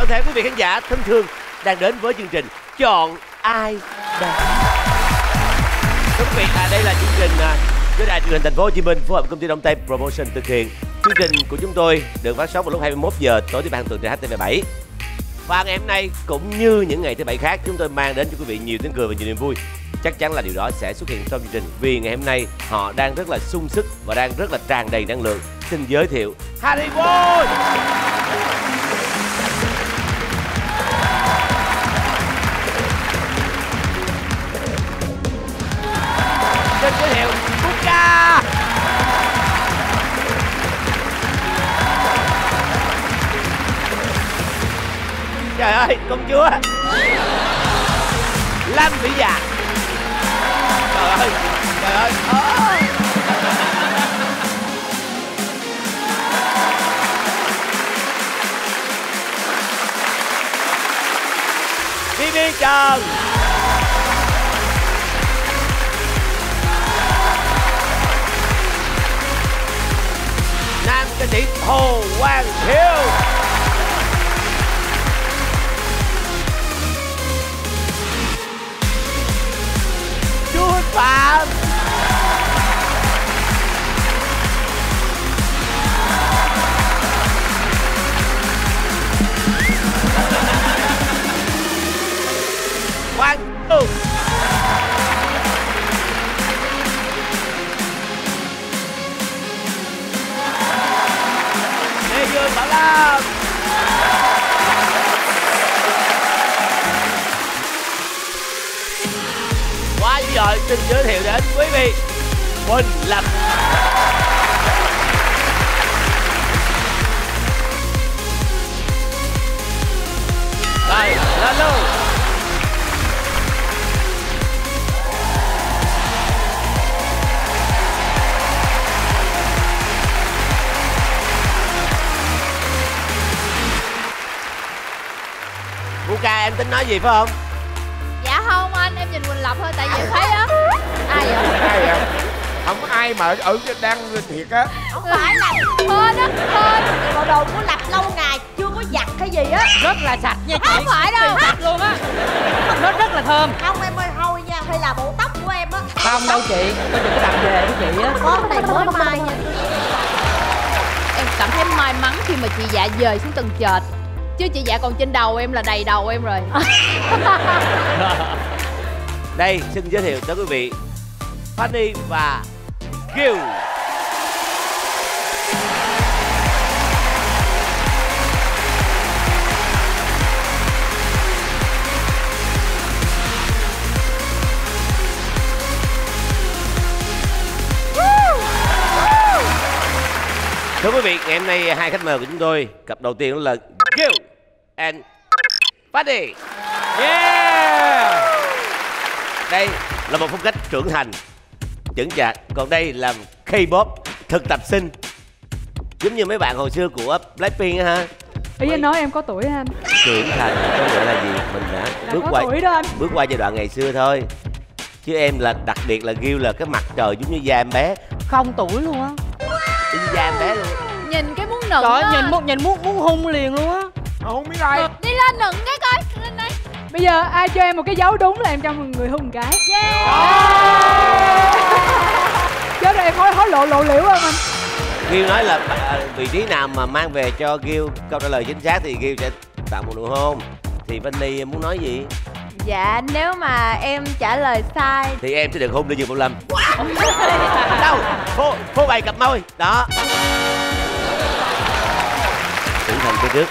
toàn thể quý vị khán giả thân thương đang đến với chương trình Chọn Ai Đây. Thưa quý vị, đây là chương trình do Đài Truyền hình Thành phố Hồ Chí Minh phối hợp công ty Đông Tây Promotion thực hiện. Chương trình của chúng tôi được phát sóng vào lúc 21 giờ tối thứ ba hàng tuần trên HTV7. Và ngày hôm nay cũng như những ngày thứ bảy khác, chúng tôi mang đến cho quý vị nhiều tiếng cười và nhiều niềm vui. Chắc chắn là điều đó sẽ xuất hiện trong chương trình vì ngày hôm nay họ đang rất là sung sức và đang rất là tràn đầy năng lượng. Xin giới thiệu Harry Boy. Xin giới thiệu Puka. Trời ơi, công chúa Lam Vĩ Dạ. Trời ơi, trời ơi. Bibi Trần. Nam ca sĩ Hồ Quang Hiếu. Chu Phạm. Quang Tùng. Lê Dương Bảo Lâm. Quá giỏi, xin giới thiệu đến quý vị Huỳnh Lập. Rồi, lên luôn. Puka, em tính nói gì phải không? Dạ không anh, em nhìn Quỳnh Lập thôi, tại vì em thấy á. Ai vậy? Ai vậy? Không có ai mà ở đang thiệt á. Không phải là hên á, hên. Bộ đồ của Lập lâu ngày chưa có giặt hay gì á. Rất là sạch nha chị. Không phải đâu. Sạch luôn á. Nó rất là thơm. Không em ơi, hôi nha, hay là bộ tóc của em á. Không đâu chị, tôi đừng có đặt về với chị á. Có cái này mới mai nha. Em cảm thấy may mắn khi mà chị Dạ dời xuống tầng trệt. Chứ chị Dạ còn trên đầu em là đầy đầu em rồi. Đây, xin giới thiệu tới quý vị Fanny và Gil. Thưa quý vị, ngày hôm nay hai khách mời của chúng tôi, cặp đầu tiên là Gil and Fanny. Yeah. Đây là một phong cách trưởng thành, chững chạc. Còn đây là K-pop thực tập sinh, giống như mấy bạn hồi xưa của Blackpink á ha. Ý anh nói em có tuổi hả anh? Trưởng thành có nghĩa là gì? Mình đã bước qua giai đoạn ngày xưa thôi. Chứ em là đặc biệt là Gil là cái mặt trời giống như da em bé. Không tuổi luôn á. Giống như da em bé luôn. Nhìn cái muốn nựng. Trời ơi, nhìn muốn hung liền luôn á. Không biết ai. Đi lên nựng cái coi. Lên đây. Bây giờ ai cho em một cái dấu đúng là em cho người hung cái. Yeah. Chết rồi, em hối lộ liễu không anh? Gil nói là vị trí nào mà mang về cho Gil câu trả lời chính xác thì Gil sẽ tặng một nụ hôn. Thì Fanny muốn nói gì? Dạ, nếu mà em trả lời sai thì em sẽ được hôn Lê Dương Bảo Lâm. Đâu? Phô bày cặp môi. Đó. Trưởng thành chơi trước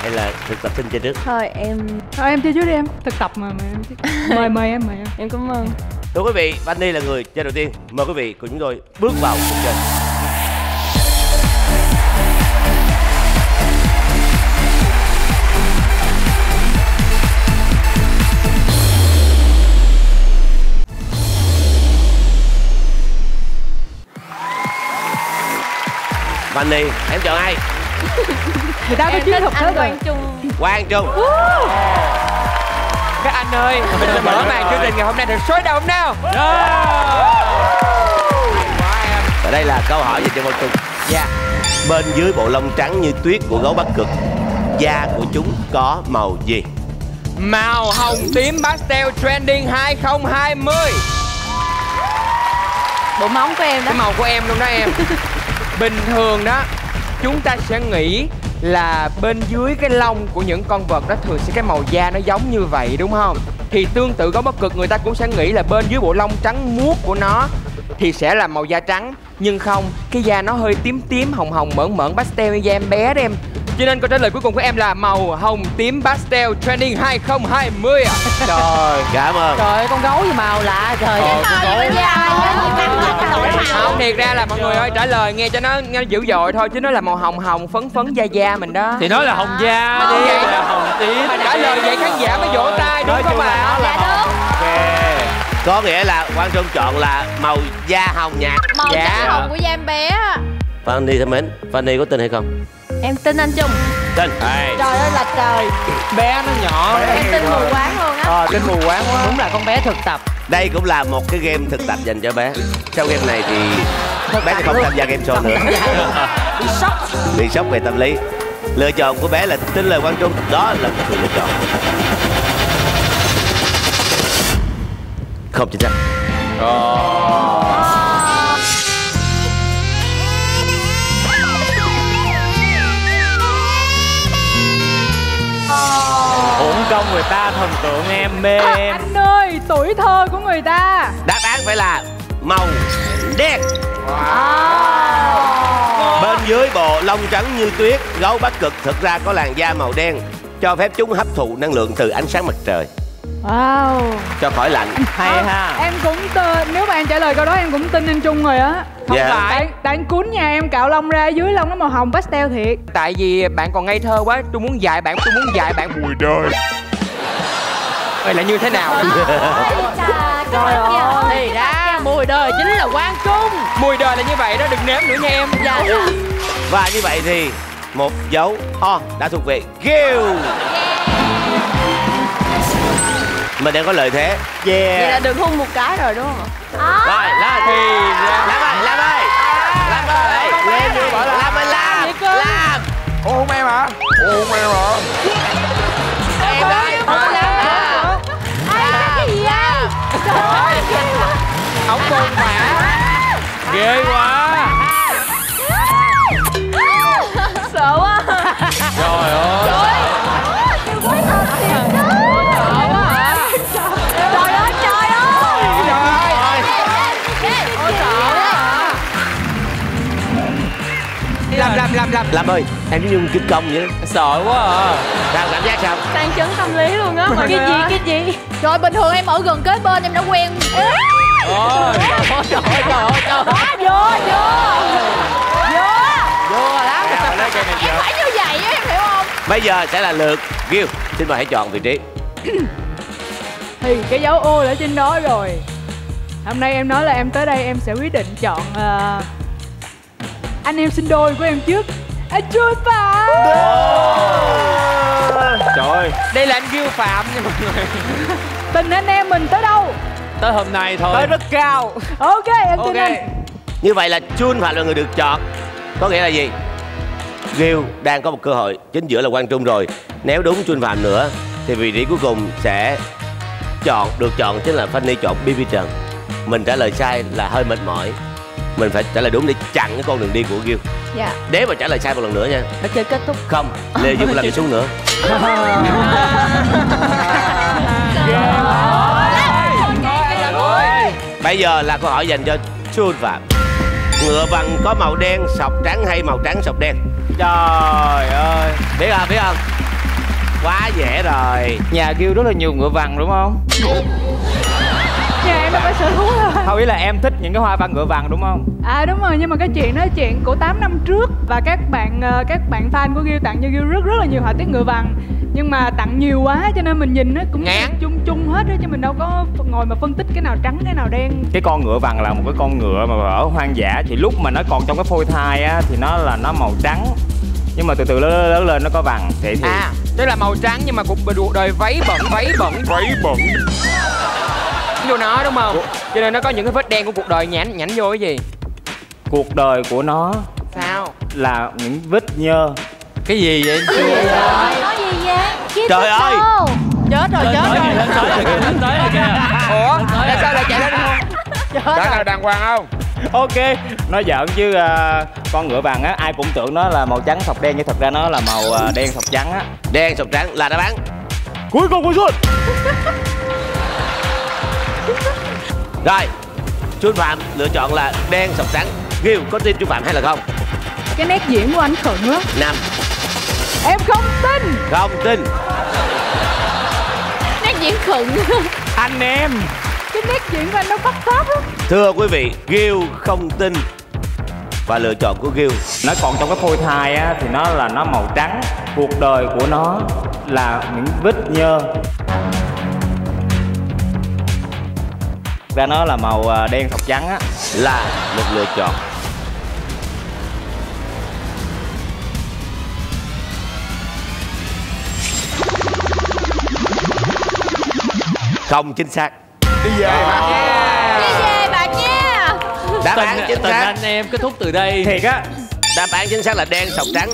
hay là thực tập sinh chơi trước? thôi em chơi trước đi em. Thực tập mà em mời em. em cảm ơn. Thưa quý vị, Fanny là người chơi đầu tiên. Mời quý vị cùng chúng tôi bước vào cuộc chơi. Fanny, em chọn ai? Người ta có chiến thuật hết rồi. Quang Trung. Các anh ơi, mình sẽ mở màn chương trình ngày hôm nay được sôi động nào. Và đây là câu hỏi về cho Quang Trung. Dạ. Bên dưới bộ lông trắng như tuyết của gấu Bắc Cực da của chúng có màu gì? Màu hồng tím pastel trending 2020. Bộ móng của em đó. Cái màu của em luôn đó em. Bình thường đó chúng ta sẽ nghĩ là bên dưới cái lông của những con vật đó thường sẽ cái màu da nó giống như vậy đúng không? Thì tương tự gấu Bắc Cực người ta cũng sẽ nghĩ là bên dưới bộ lông trắng muốt của nó thì sẽ là màu da trắng. Nhưng không, cái da nó hơi tím tím hồng hồng mởn mởn pastel như da em bé đó em. Cho nên câu trả lời cuối cùng của em là màu hồng tím pastel trending 2020 ạ. Trời, cảm ơn. Trời ơi, con gấu gì màu lạ trời. Không, thiệt ra là mọi người ơi, trả lời nghe cho nó dữ dội thôi chứ nó là màu hồng hồng phấn phấn da da mình đó. Thì nói là hồng da đi, là hồng tím. Mà trả lời vậy khán giả mới vỗ tay đúng không ạ? Dạ đúng. Ok. Có nghĩa là Quang Trung chọn là màu da hồng nhạt. Màu trắng hồng của da em bé. Fanny thân mến, Fanny có tin hay không? Em tin anh Trung. Tin. Trời ơi là trời. Bé nó nhỏ. Em tin mù quáng luôn á. Tin mù quáng quá. Đúng là con bé thực tập. Đây cũng là một cái game thực tập dành cho bé. Sau game này thì bé sẽ không tham gia game show nữa. Bị sốc về tâm lý. Lựa chọn của bé là tin lời Quang Trung. Đó là một sự lựa chọn không chính xác. Uổng công người ta thần tượng em, mê em. Anh ơi, tuổi thơ của người ta. Đáp án phải là màu đen. Bên dưới bộ lông trắng như tuyết, gấu Bắc Cực thực ra có làn da màu đen, cho phép chúng hấp thụ năng lượng từ ánh sáng mặt trời Wow. cho khỏi lạnh. Hay ha. Em cũng tin, nếu mà em trả lời câu đó em cũng tin anh Trung rồi á. Không Dạ. phải. Tại anh cuốn nhà em cạo lông ra, dưới lông nó màu hồng pastel thiệt. Tại vì bạn còn ngây thơ quá, tôi muốn dạy bạn mùi đời. Ơi là như thế nào? Trời ơi. Thì ra mùi đời chính là Quang Trung. Mùi đời là như vậy đó, đừng nếm nữa nha em. Dạ. Và như vậy thì một dấu O đã thuộc về Gil. Mình đang có lợi thế. Vậy là được hôn một cái rồi đúng không? Rồi, là thì làm ơi, làm ơi, làm ơi, lên đi, làm ơi, làm. Ô không em hả? Ô không em hả? Em đây, làm nào. Cái gì vậy? Trời ơi. Ông buồn mà. Ghê quá. Sợ quá. Trời ơi. Làm ơi, em giống như kinh công vậy đó. Sợ quá à. Sao cảm giác sao? Sang chấn tâm lý luôn á. Cái gì? Trời, bình thường em ở gần kế bên em đã quen. Ôi. Trời ơi. Vô lắm. Em phải như vậy á, em hiểu không? Bây giờ sẽ là lượt Gil. Xin mời hãy chọn vị trí. Thì cái dấu O ở trên đó rồi. Hôm nay em nói là em tới đây em sẽ quyết định chọn anh em sinh đôi của em trước. Anh Trung Phạm. Trời ơi. Đây là anh Gil Phạm nha mọi người. Tình anh em mình tới đâu? Tới hôm nay thôi. Tới rất cao. Ok, em tin anh. Như vậy là Chun Phạm là người được chọn. Có nghĩa là gì? Gil đang có một cơ hội, chính giữa là Quang Trung rồi. Nếu đúng Chun Phạm nữa thì vị trí cuối cùng sẽ được chọn chính là Fanny chọn BB Trần. Mình trả lời sai là hơi mệt mỏi. Mình phải trả lời đúng để chặn cái con đường đi của Gil. Dạ. Nếu mà trả lời sai một lần nữa nha. Đã chơi kết thúc. Không, Lê Dung làm xuống nữa. Bây giờ là câu hỏi dành cho Chun Phạm. Ngựa vằn có màu đen sọc trắng hay màu trắng sọc đen? Trời ơi. Biết không? Quá dễ rồi. Nhà Gil rất là nhiều ngựa vằn đúng không? Nhà em đâu có sở thú thôi. Không, ý là em thích những cái hoa văn ngựa vằn đúng không? À đúng rồi, nhưng mà cái chuyện đó chuyện của 8 năm trước. Và các bạn fan của Gil tặng cho Gil rất là nhiều họa tiết ngựa vằn. Nhưng mà tặng nhiều quá cho nên mình nhìn nó cũng chung hết đó, chứ mình đâu có ngồi mà phân tích cái nào trắng cái nào đen. Cái con ngựa vằn là một cái con ngựa mà ở hoang dã, thì lúc mà nó còn trong cái phôi thai á thì nó màu trắng, nhưng mà từ từ lớn lên nó có vằn thì Tức là màu trắng nhưng mà cuộc đời váy bẩn vô nó đúng không? Cho nên nó có những cái vết đen của cuộc đời nhảnh vô cái gì? cuộc đời của nó Sao? là những vết nhơ Cái gì vậy? Nói gì vậy? Trời ơi. Chết rồi, chết rồi. Lên tới rồi kìa. Ủa tại sao lại chạy lên không? Trả lời đàng hoàng không? Ok, nói giỡn chứ con ngựa vàng á, ai cũng tưởng nó là màu trắng sọc đen, nhưng thật ra nó là màu đen sọc trắng á. Đen sọc trắng là đáp án cuối cùng của Xuân. Rồi, Xuân Phạm lựa chọn là đen sọc trắng. Ghiêu có tin Xuân Phạm hay là không? Cái nét diễn của anh khựng á. 5. Em không tin. Không tin. Nét diễn khựng. Anh em. Cái nét diễn của anh nó bắt pháp á. Thưa quý vị, Ghiêu không tin. Và lựa chọn của Ghiêu, Nó còn trong cái phôi thai á thì nó là nó màu trắng. Cuộc đời của nó là những vết nhơ. Ra nó là màu đen sọc trắng á. là một lựa chọn không chính xác. Đi về hả? Đi về bà nha. Đáp án chính Tình xác. anh em kết thúc từ đây. Thiệt á. Đáp án chính xác là đen sọc trắng.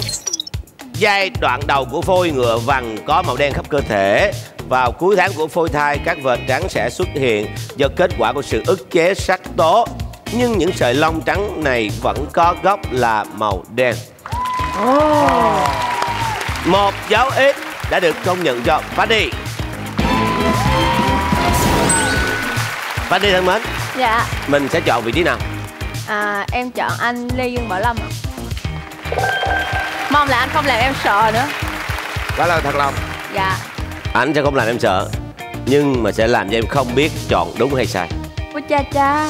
Giai đoạn đầu của phôi ngựa vằn có màu đen khắp cơ thể. Vào cuối tháng của phôi thai, các vệt trắng sẽ xuất hiện do kết quả của sự ức chế sắc tố. Nhưng những sợi lông trắng này vẫn có gốc là màu đen. Một dấu ít đã được công nhận cho Fanny. Fanny thân mến, Dạ, mình sẽ chọn vị trí nào? em chọn anh Lê Dương Bảo Lâm ạ. Mong là anh không làm em sợ nữa. Trả lời thật lòng. Dạ. Anh sẽ không làm em sợ, nhưng mà sẽ làm cho em không biết chọn đúng hay sai. Ôi cha cha.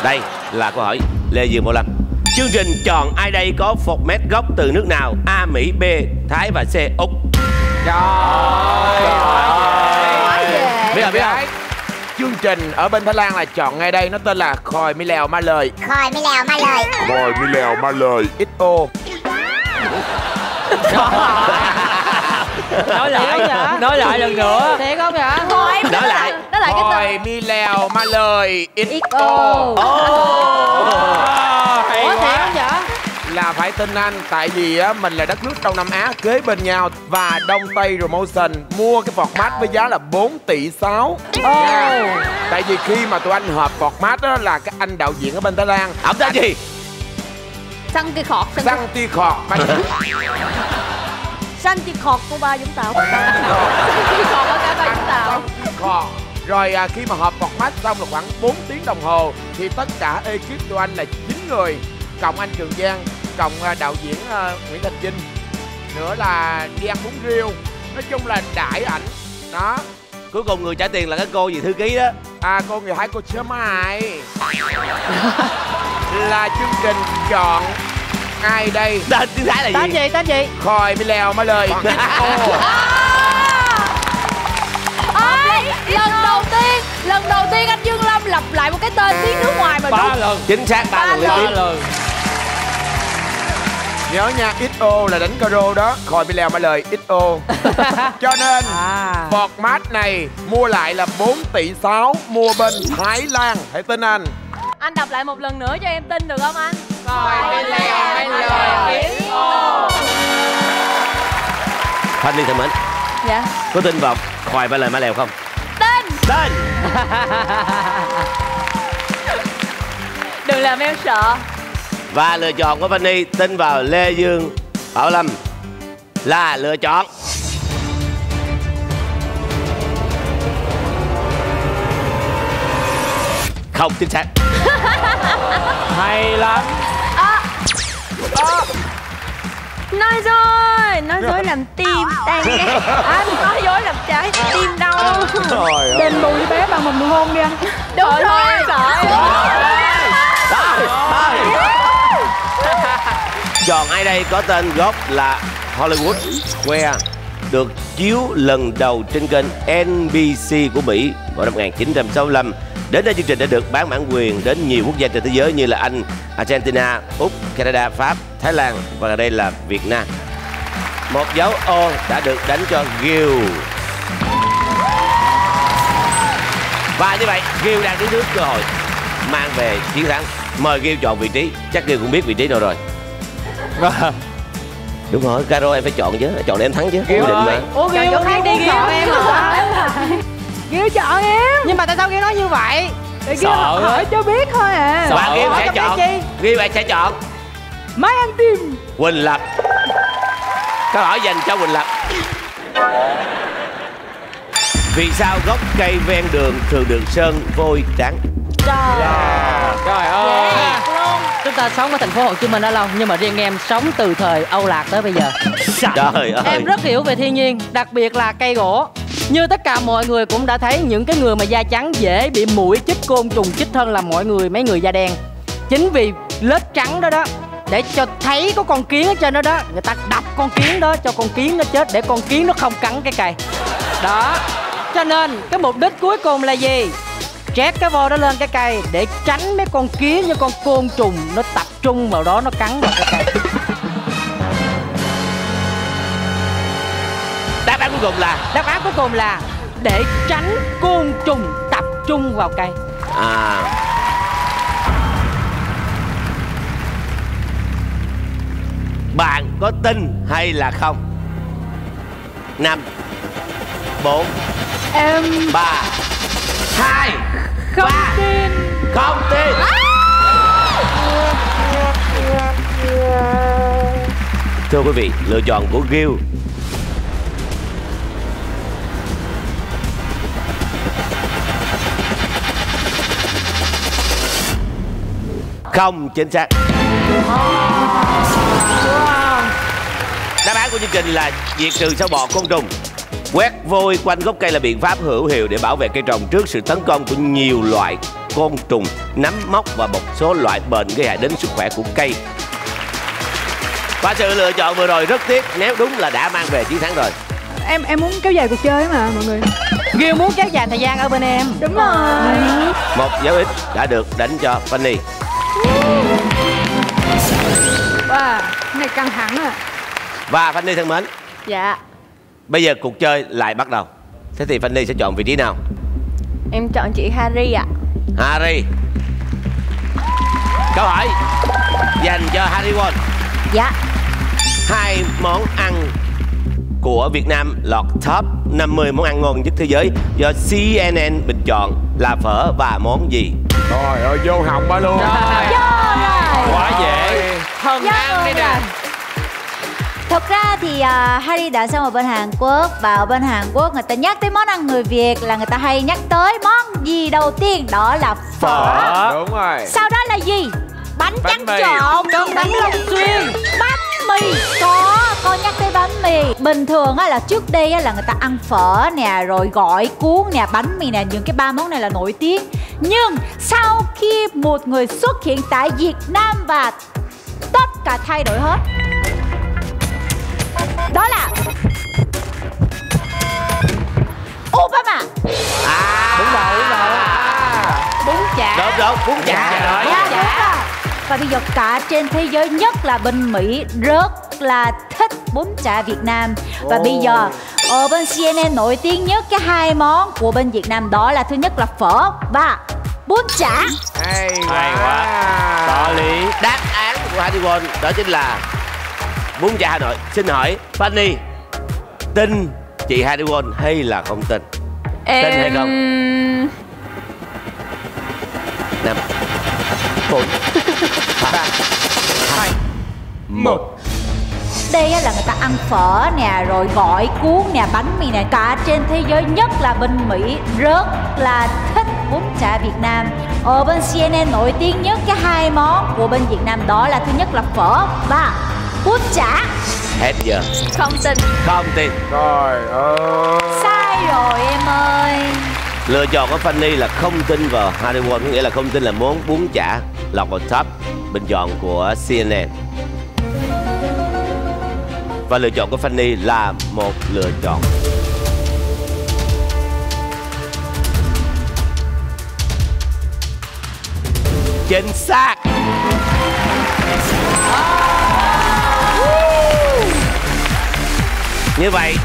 Đây là câu hỏi Lê Dương Bảo Lâm. Chương trình chọn ai đây có format gốc từ nước nào? A. Mỹ, B. Thái và C. Úc. Biết không? Chương trình ở bên Thái Lan là chọn ngay đây, nó tên là Khòi Mi Lèo Ma Lời. Khòi mi lèo ma lời. Khòi Mi Lèo Ma Lời. XO. Nói lại lần nữa. Thiệt không vậy? Thôi em Nói lại. Nói lại cái Khòi Mi Lèo Ma Lời. XO. Ủa thiệt không vậy? Là phải tin anh, tại vì á mình là đất nước Đông Nam Á kế bên nhau và Đông Tây Promotion mua cái format với giá là 4 tỷ 6. Tại vì khi mà tụi anh hợp format đó là cái anh đạo diễn ở bên Thái Lan. Ông tên gì? Săn cây khọt. Xăng tia khọt. Xanh chi khọt của ba Vũng Tàu. Cây khọt ở cả ba Vũng Tàu. Khọt. Rồi khi mà hợp format xong là khoảng 4 tiếng đồng hồ thì tất cả ekip tụi anh là 9 người, cộng anh Trường Giang, cộng đạo diễn Nguyễn Thành Vinh, nữa là đi ăn bún riêu. Nói chung là đãi ảnh đó. Cuối cùng người trả tiền là cái cô gì thư ký đó. Cô người hai cô chớ mai. Là chương trình chọn ai đây? Tên tiếng Thái là gì? Tên gì? Khòi Mi Lèo Ma Lời. Lần đầu tiên anh Dương Lâm lặp lại một cái tên tiếng nước ngoài mà đúng. 3 lần. Chính xác 3 lần liên tiếp. 3 lần. Nhớ nha, XO là đánh caro đó. Khòi Mi Lèo Ma Lời XO. Cho nên format này mua lại là 4 tỷ 6, mua bên Thái Lan. Hãy tin anh. Anh đọc lại một lần nữa cho em tin được không anh? Khòi Mi Lèo Ma Lời XO. Thanh Liên thân mến, Dạ. có tin vào Khòi ba lời má lèo không? Tên. Tên. Đừng làm em sợ. Và lựa chọn của Fanny tin vào Lê Dương Bảo Lâm là lựa chọn không chính xác. Hay lắm. Nói dối làm tim tan nát. Anh nói dối làm trái tim đau. Đền bù cho bé bằng một nụ hôn đi anh. Đúng rồi. Em sợ. Chọn ai đây có tên gốc là Hollywood Square, được chiếu lần đầu trên kênh NBC của Mỹ vào năm 1965. Đến đây chương trình đã được bán bản quyền đến nhiều quốc gia trên thế giới như là Anh, Argentina, Úc, Canada, Pháp, Thái Lan và gần đây là Việt Nam. Một dấu O đã được đánh cho Ghiêu. Và như vậy Ghiêu đang đứng trước cơ hội mang về chiến thắng. Mời Ghiêu chọn vị trí. Chắc Ghiêu cũng biết vị trí nào rồi. Đúng rồi, Caro em phải chọn chứ, chọn để em thắng chứ. Kiều Quyết định ơi. mà. Ủa Kiều Kiều đi chọn em hả? Kiều chọn em. Nhưng mà tại sao Kiều nói như vậy? Để Kiều hỏi cho biết thôi à. Và Kiều sẽ Hỏi chọn. cho biết chi? Kiều bạn sẽ chọn Máy ăn tim. Quỳnh Lập. Câu hỏi dành cho Quỳnh Lập. Vì sao gốc cây ven đường thường được sơn vôi trắng? Trời ơi. Chúng ta sống ở thành phố Hồ Chí Minh đã lâu, nhưng mà riêng em sống từ thời Âu Lạc tới bây giờ. Trời ơi. Em rất hiểu về thiên nhiên, đặc biệt là cây gỗ. Như tất cả mọi người cũng đã thấy, những cái người mà da trắng dễ bị muỗi chích, côn trùng chích hơn là mấy người da đen. Chính vì lớp trắng đó đó, để cho thấy có con kiến ở trên đó đó, người ta đập con kiến đó cho con kiến nó chết, để con kiến nó không cắn cái cây đó. Cho nên cái mục đích cuối cùng là gì? Trét cái vôi đó lên cái cây để tránh mấy con kiến như con côn trùng nó tập trung vào đó, nó cắn vào cái cây. Đáp án cuối cùng là Đáp án cuối cùng là để tránh côn trùng tập trung vào cây. Bạn có tin hay là không? 5 4 Em 3 2 không 3. tin. Không tin. Thưa quý vị, lựa chọn của Gil không chính xác. Đáp án của chương trình là diệt trừ sâu bọ côn trùng. Quét vôi quanh gốc cây là biện pháp hữu hiệu để bảo vệ cây trồng trước sự tấn công của nhiều loại côn trùng, nấm mốc và một số loại bệnh gây hại đến sức khỏe của cây. Và sự lựa chọn vừa rồi rất tiếc, nếu đúng là đã mang về chiến thắng rồi. Em muốn kéo dài cuộc chơi mà mọi người. Gil muốn kéo dài thời gian ở bên em. Đúng rồi. Một dấu ít đã được đánh cho Fanny. Wow, cái này căng thẳng à. Và Fanny thân mến, Dạ. bây giờ cuộc chơi lại bắt đầu. Thế thì Fanny sẽ chọn vị trí nào? Em chọn chị Harry ạ. Harry. Câu hỏi dành cho Harry Won. Dạ. 2 món ăn của Việt Nam lọt top 50 món ăn ngon nhất thế giới do CNN bình chọn là phở và món gì? Trời ơi, vô họng ba luôn. Quá dễ. Hân ăn đi nè. Thật ra thì Harry đã sống ở bên Hàn Quốc. Và ở bên Hàn Quốc người ta nhắc tới món ăn người Việt là người ta hay nhắc tới món gì đầu tiên? Đó là phở. Đúng rồi. Sau đó là gì? Bánh tráng mì. trộn, cơm bánh Long Xuyên, bánh mì. Con nhắc tới bánh mì. Bình thường á, là trước đây á, là người ta ăn phở nè, rồi gỏi cuốn nè, bánh mì nè, những cái 3 món này là nổi tiếng. Nhưng sau khi một người xuất hiện tại Việt Nam và tất cả thay đổi hết, đó là Obama. Đúng rồi. Bún chả. Đúng, bún chả. Dạ, đúng rồi. Và bây giờ cả trên thế giới, nhất là bên Mỹ, rất là thích bún chả Việt Nam. Và bây giờ ở bên CNN nổi tiếng nhất cái 2 món của bên Việt Nam, đó là thứ nhất là phở và bún chả. Hay quá. Có lý. Đáp án của Harry Won đó chính là bún chả Hà Nội. Xin hỏi Fanny, tin chị Harry Won hay là không tin? Tin hay không? 5 4 3 2 1. Đây á, là người ta ăn phở nè, rồi gỏi cuốn nè, bánh mì nè. Cả trên thế giới, nhất là bên Mỹ, rất là thích bún chả Việt Nam. Ở bên CNN nổi tiếng nhất cái 2 món của bên Việt Nam, đó là thứ nhất là phở và bún chả. Hết giờ. Không tin. Không tin. Trời ơi. Sai rồi em ơi. Lựa chọn của Fanny là không tin vào Harry Won, có nghĩa là không tin là món bún chả lọt vào top bình chọn của CNN. Và lựa chọn của Fanny là một lựa chọn chính xác. Như vậy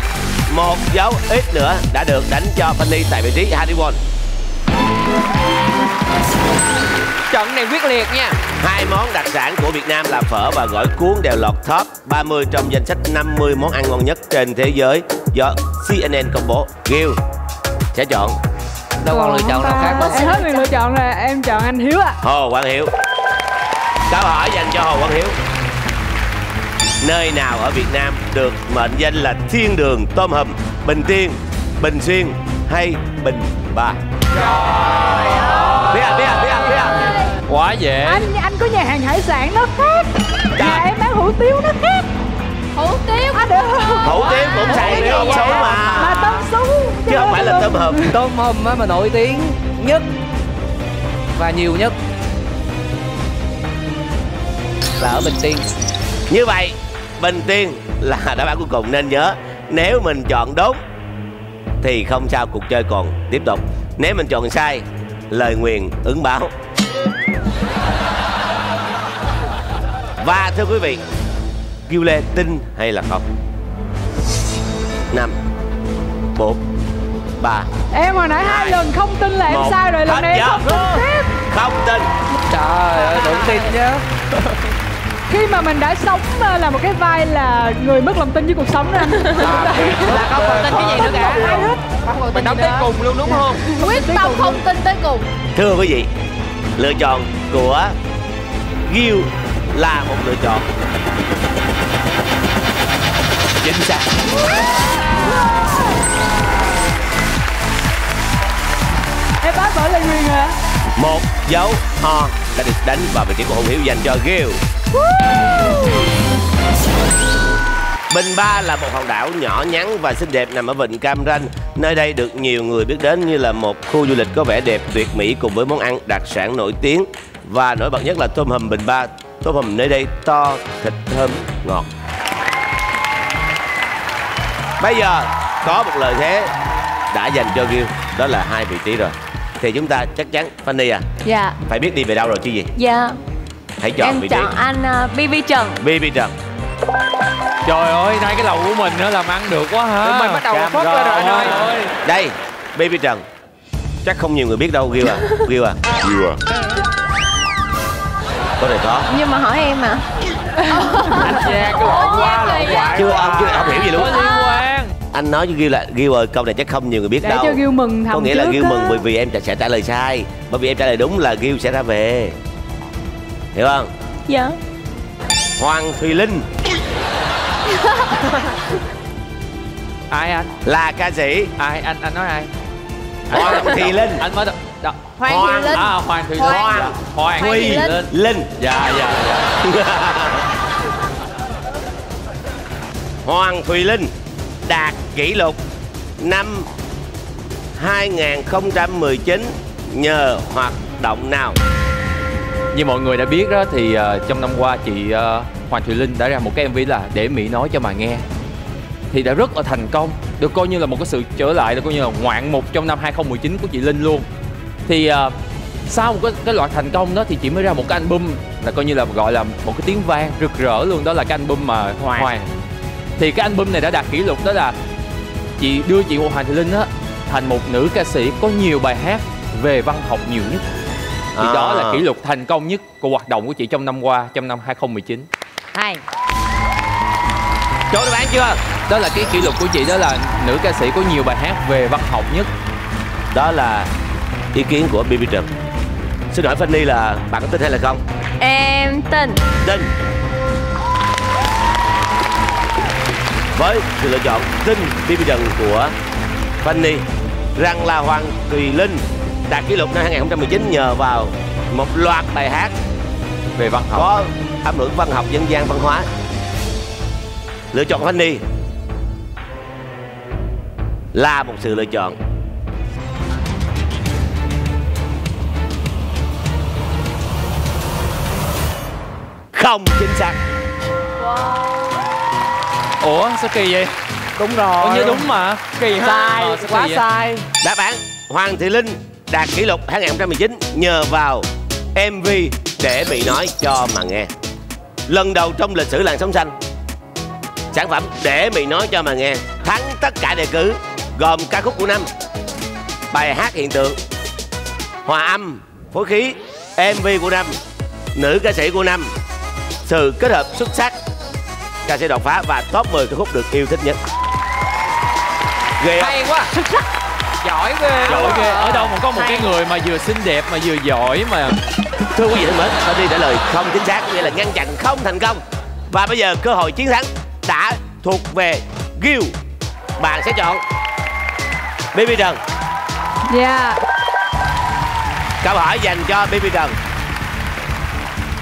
một dấu ít nữa đã được đánh cho Fanny tại vị trí Harry Won. Trận này quyết liệt nha. Hai món đặc sản của Việt Nam là phở và gỏi cuốn đều lọt top 30 trong danh sách 50 món ăn ngon nhất trên thế giới do CNN công bố. Gil sẽ chọn. Đâu còn lựa chọn nào khác Hết người lựa chọn rồi, em chọn anh Hiếu ạ. Hồ Quang Hiếu. Câu hỏi dành cho Hồ Quang Hiếu. Nơi nào ở Việt Nam được mệnh danh là thiên đường tôm hùm? Bình Tiên, Bình Xuyên hay Bình Ba? Biết à? Quá dễ. Anh có nhà hàng hải sản nó khác. Nhà em bán hủ tiếu nó khác. Hủ tiếu. Hủ tiếu cũng xài tôm sú mà. Mà tôm sú Chứ không phải là tôm hùm. Tôm hùm mà nổi tiếng nhất và nhiều nhất là ở Bình Tiên. Như vậy Bình Tiên là đáp án cuối cùng, nên nhớ nếu mình chọn đúng thì không sao, cuộc chơi còn tiếp tục. Nếu mình chọn sai, lời nguyền ứng báo. Và thưa quý vị, Kiều Lê tin hay là không? 5 4 3. Em hồi nãy 2 lần không tin là em sai rồi, lần này em không tin tiếp. Không tin. Trời ơi, đừng tin chứ. Khi mà mình đã sống là một cái vai là người mất lòng tin với cuộc sống đó anh. Là không còn tin cái gì nữa cả. Mình đóng tới cùng luôn đúng không? Quyết tâm không tin tới cùng. Thưa quý vị, lựa chọn của Gil là một lựa chọn chính xác. Em bác bỏ lời nguyền hả? Một dấu ho đã được đánh vào vị trí của Hùng Hiếu dành cho Gil. Bình Ba là một hòn đảo nhỏ nhắn và xinh đẹp nằm ở vịnh Cam Ranh. Nơi đây được nhiều người biết đến như là một khu du lịch có vẻ đẹp tuyệt mỹ cùng với món ăn đặc sản nổi tiếng. Và nổi bật nhất là tôm hùm Bình Ba. Tôm hùm nơi đây to, thịt thơm, ngọt. Bây giờ có một lợi thế đã dành cho Gil, đó là 2 vị trí rồi. Thì chúng ta chắc chắn, Fanny à, Dạ. phải biết đi về đâu rồi chứ gì. Dạ. Hãy chọn Em vị trí. chọn anh BB Trần. BB Trần. Trời ơi, nay cái lẩu của mình nữa làm ăn được quá hả? Mình bắt đầu phớt lên rồi anh ơi. Đây, BB Trần. Chắc không nhiều người biết đâu, Gil à. Gil à. Có thể có. Nhưng mà hỏi em à. Anh Giang cứ lộn qua lộn lại. Chưa, ông hiểu gì luôn. Có liên quan. Anh nói với Gil là Gil ơi, câu này chắc không nhiều người biết Để đâu. cho Gil mừng thầm. Có nghĩa là trước Gil á. mừng bởi vì em sẽ trả lời sai. Bởi vì em trả lời đúng là Gil sẽ ra về. Hiểu không? Dạ. Hoàng Thùy Linh Ai anh? là ca sĩ. Ai anh nói ai? Hoàng Thùy Linh. Anh mới đọc. Hoàng Thùy Linh. À, Hoàng Thùy Linh. Hoàng Thùy Linh. Linh. Dạ. Hoàng Thùy Linh đạt kỷ lục năm 2019 nhờ hoạt động nào? Như mọi người đã biết đó thì trong năm qua chị Hoàng Thùy Linh đã ra một cái MV là Để Mỹ Nói Cho Mà Nghe. Thì đã rất là thành công, được coi như là một cái sự trở lại, được coi như là ngoạn mục trong năm 2019 của chị Linh luôn. Thì sau một cái loại thành công đó thì chị mới ra một cái album là coi như là gọi là một cái tiếng vang rực rỡ luôn, đó là cái album mà Hoàng. Thì cái album này đã đạt kỷ lục, đó là chị đưa chị Hoàng Thùy Linh á thành một nữ ca sĩ có nhiều bài hát về văn học nhiều nhất. Thì đó là kỷ lục thành công nhất của hoạt động của chị trong năm qua, trong năm 2019. Hay. Chỗ đáp án chưa? Đó là cái kỷ lục của chị, đó là nữ ca sĩ có nhiều bài hát về văn học nhất. Đó là ý kiến của BB Trần. Xin hỏi Fanny là bạn có tin hay là không? Em tin. Tin. Với sự lựa chọn tin BB Trần của Fanny rằng là Hoàng Thùy Linh đạt kỷ lục năm 2019 nhờ vào một loạt bài hát Về văn học. có âm hưởng văn học, dân gian, văn hóa. Lựa chọn Fanny là một sự lựa chọn không chính xác. Ủa sao kỳ vậy? Đúng rồi. Như đúng mà. Kỳ ha. Sai, Sao quá kỳ vậy? sai. Đáp án Hoàng Thùy Linh đạt kỷ lục 2019 nhờ vào MV Để Mỹ Nói Cho Mà Nghe. Lần đầu trong lịch sử làn sóng xanh, sản phẩm Để Mỹ Nói Cho Mà Nghe thắng tất cả đề cử gồm ca khúc của năm, bài hát hiện tượng, hòa âm, phối khí, MV của năm, nữ ca sĩ của năm, sự kết hợp xuất sắc, ca sĩ đột phá và top 10 ca khúc được yêu thích nhất. Ghê hay quá, xuất sắc, giỏi ghê. Giỏi ghê. Ở đâu mà có một cái người mà vừa xinh đẹp mà vừa giỏi mà. Thưa quý vị thân mến, Fanny trả lời không chính xác, nghĩa là ngăn chặn không thành công. Và bây giờ cơ hội chiến thắng đã thuộc về Gil. Bạn sẽ chọn Baby Trần. Dạ. Câu hỏi dành cho Baby Trần.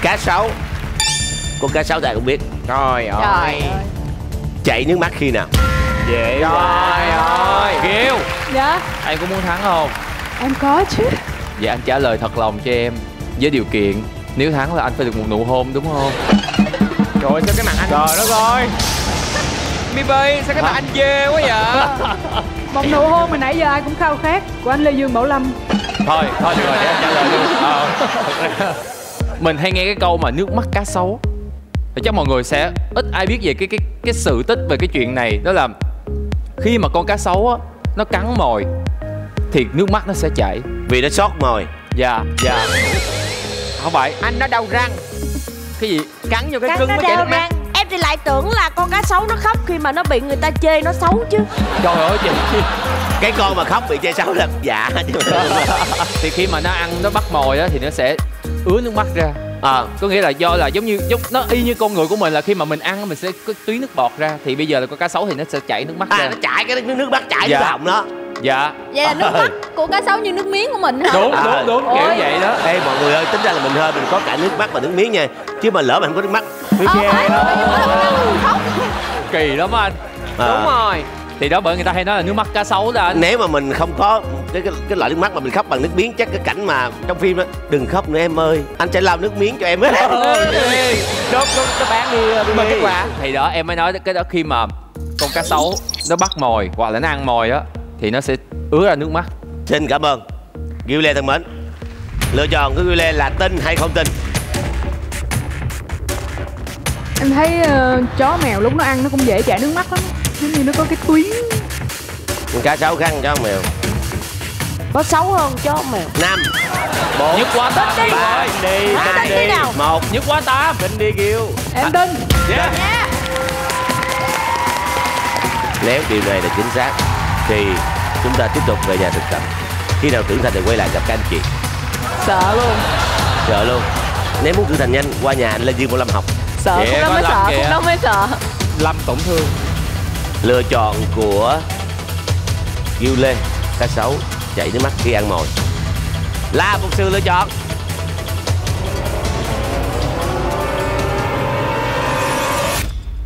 Cá sấu. Con cá sấu ta cũng biết. Trời Trời ơi. ơi. Chảy nước mắt khi nào? Dễ Trời quá. ơi. Gil, Dạ. anh có muốn thắng không? Em có chứ. Dạ anh trả lời thật lòng cho em. Với điều kiện nếu thắng là anh phải được một nụ hôn đúng không? Trời ơi, sao cái mặt anh... Trời đất ơi. BB, sao cái mặt anh dê quá vậy? Một nụ hôn mà nãy giờ ai cũng khao khát của anh Lê Dương Bảo Lâm. Thôi được rồi, để anh trả lời luôn. Mình hay nghe cái câu mà nước mắt cá sấu. Thì chắc mọi người sẽ ít ai biết về cái sự tích về cái chuyện này. Đó là khi mà con cá sấu á, nó cắn mồi thì nước mắt nó sẽ chảy. Vì nó sót mồi. Dạ. Không phải. Anh nó đau răng. Cái gì? Cắn vô cái Cắn cưng nó mới chảy đau nước mắt. răng. Em thì lại tưởng là con cá sấu nó khóc khi mà nó bị người ta chê nó xấu chứ. Trời ơi chị. Cái con mà khóc bị chê xấu là dạ. Thì khi mà nó ăn, nó bắt mồi á thì nó sẽ ứa nước mắt ra. Có nghĩa là do là giống nó y như con người của mình, là khi mà mình ăn mình sẽ có túi nước bọt ra. Thì bây giờ là con cá sấu thì nó sẽ chảy nước mắt ra. Nó chảy cái nước mắt chảy Dạ. cái họng đó. Dạ. Vậy là nước mắt của cá sấu như nước miếng của mình hả? Đúng kiểu Ôi. vậy đó. Ê mọi người ơi, tính ra là mình hơi, mình có cả nước mắt và nước miếng nha. Chứ mà lỡ mà không có nước mắt Phải, khóc. Kỳ lắm anh. Đúng rồi. Thì đó bởi người ta hay nói là nước mắt cá sấu đó anh. Nếu mà mình không có cái loại nước mắt mà mình khóc bằng nước miếng, chắc cái cảnh mà trong phim á, đừng khóc nữa em ơi, anh sẽ lau nước miếng cho em hết. Đúng, nó bán đi mà kết quả. Thì đó em mới nói cái đó, khi mà con cá sấu nó bắt mồi hoặc là nó ăn mồi á thì nó sẽ ứa ra nước mắt. Xin cảm ơn Gil Lê thân mến. Lựa chọn của Gil Lê là tin hay không tin? Em thấy chó mèo lúc nó ăn nó cũng dễ chảy nước mắt lắm. Giống như nó có cái tuyến. Con cá sấu khăn cho mèo. Có xấu hơn chó mèo. 5 4 Nhất quá 8 Tin đi. ba đi, Tin đi nào. 1 Nhất quá 8. tin đi Gil. Em tin. Yeah. Nếu điều này là chính xác thì chúng ta tiếp tục về nhà thực tập. Khi nào trưởng thành thì quay lại gặp các anh chị. Sợ luôn. Sợ luôn. Nếu muốn trưởng thành nhanh, qua nhà anh Lê Dương Bảo Lâm học. Sợ Kìa, cũng đó có mới Lâm sợ, kìa. cũng đó mới sợ. Lâm tổn thương. Lựa chọn của Gil Lê, cá sấu chảy nước mắt khi ăn mồi, là một sự lựa chọn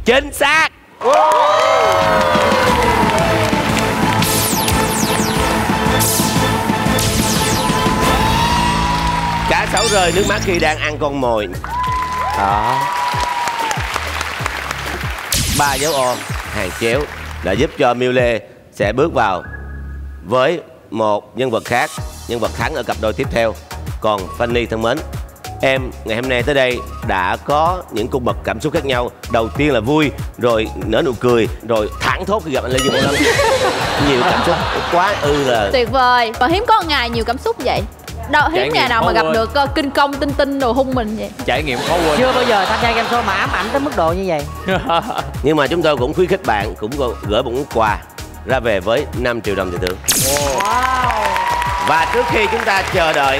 chính xác. Cá sấu rơi nước mắt khi đang ăn con mồi. Đó. 3 dấu O hàng chéo đã giúp cho Miu Lê sẽ bước vào với một nhân vật khác, nhân vật thắng ở cặp đôi tiếp theo. Còn Fanny thân mến, em ngày hôm nay tới đây đã có những cung bậc cảm xúc khác nhau. Đầu tiên là vui, rồi nở nụ cười, rồi thẳng thốt khi gặp anh Lê Dương Bảo Lâm. Nhiều cảm xúc quá là Tuyệt vời. Và hiếm có ngày nhiều cảm xúc vậy. Đâu Trải hiếm nghiệm ngày nào khó mà gặp quên. được kinh công tinh tinh đồ hung mình vậy. Trải nghiệm khó quên. Chưa bao giờ tham gia game show mà ám ảnh tới mức độ như vậy. Nhưng mà chúng tôi cũng khuyến khích bạn cũng gửi một món quà ra về với 5 triệu đồng tiền thưởng. Và trước khi chúng ta chờ đợi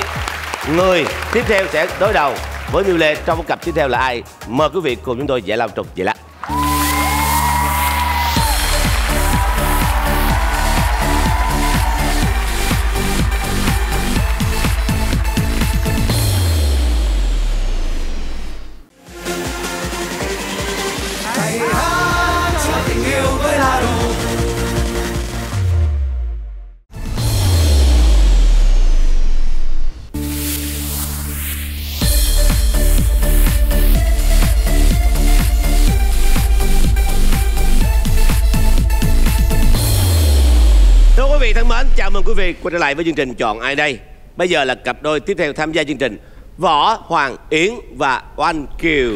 người tiếp theo sẽ đối đầu với Miu Lê trong cặp tiếp theo là ai, mời quý vị cùng chúng tôi giải lao trục vậy lá. Thưa quý vị thân mến, chào mừng quý vị quay trở lại với chương trình Chọn Ai Đây. Bây giờ là cặp đôi tiếp theo tham gia chương trình, Võ Hoàng Yến và Oanh Kiều.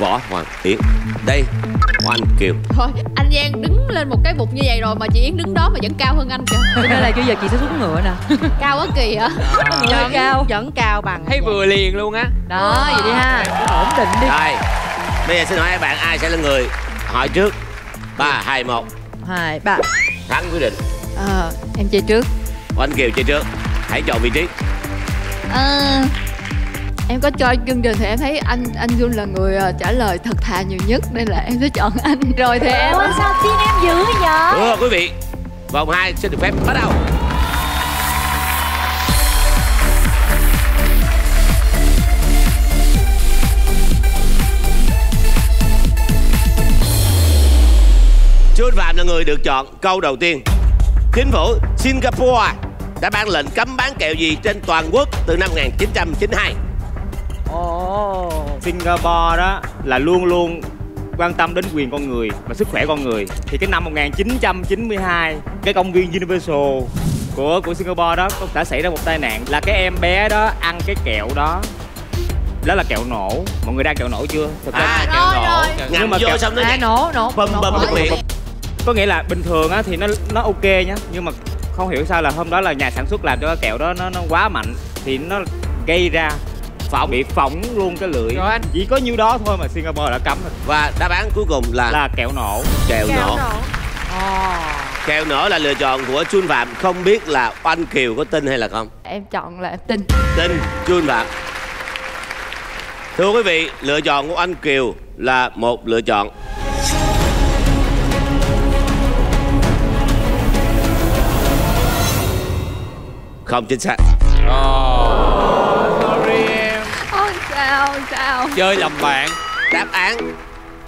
Võ Hoàng Yến. Đây, Oanh Kiều. Thôi, anh Giang đứng lên một cái bục như vậy rồi mà chị Yến đứng đó mà vẫn cao hơn anh kìa. Cho nên là bây giờ chị sẽ xuống ngựa nè. Cao quá kỳ hả? Vẫn cao. Vẫn cao bằng. Thấy vừa liền luôn á. Đó, vậy đi ha. Ổn định đi. Rồi, bây giờ xin hỏi các bạn ai sẽ là người hỏi trước. 3, 2, 1. 2, 3. Thắng quyết định. Em chơi trước. Oanh Kiều chơi trước. Hãy chọn vị trí. Em có cho chương trình thì em thấy anh Jun là người trả lời thật thà nhiều nhất nên là em sẽ chọn anh. Rồi thì em sao tin em dữ vậy? Thưa quý vị, vòng 2 xin được phép bắt đầu. Chuân Phạm là người được chọn câu đầu tiên. Chính phủ Singapore đã ban lệnh cấm bán kẹo gì trên toàn quốc từ năm 1992? Singapore đó là luôn luôn quan tâm đến quyền con người và sức khỏe con người. Thì cái năm 1992, cái công viên Universal của Singapore đó đã xảy ra một tai nạn là cái em bé đó ăn cái kẹo đó. Đó là kẹo nổ. Mọi người đang kẹo nổ chưa? Thực ra kẹo nổ. Ngậm vô kẹo... xong nó nổ. Bầm nước miệng. Có nghĩa là bình thường á thì nó ok nhá, nhưng mà không hiểu sao là hôm đó là nhà sản xuất làm cho cái kẹo đó nó quá mạnh thì nó gây ra bị phỏng luôn cái lưỡi. Rồi anh. Chỉ có nhiêu đó thôi mà Singapore đã cấm rồi. Và đáp án cuối cùng là kẹo nổ. Kẹo nổ. Kẹo nổ là lựa chọn của Chuân Phạm. Không biết là Oanh Kiều có tin hay là không? Em chọn là em tin. Tin Chuân Phạm. Thưa quý vị, lựa chọn của Oanh Kiều là một lựa chọn không chính xác. Sorry em. Sao? Chơi lầm bạn. Đáp án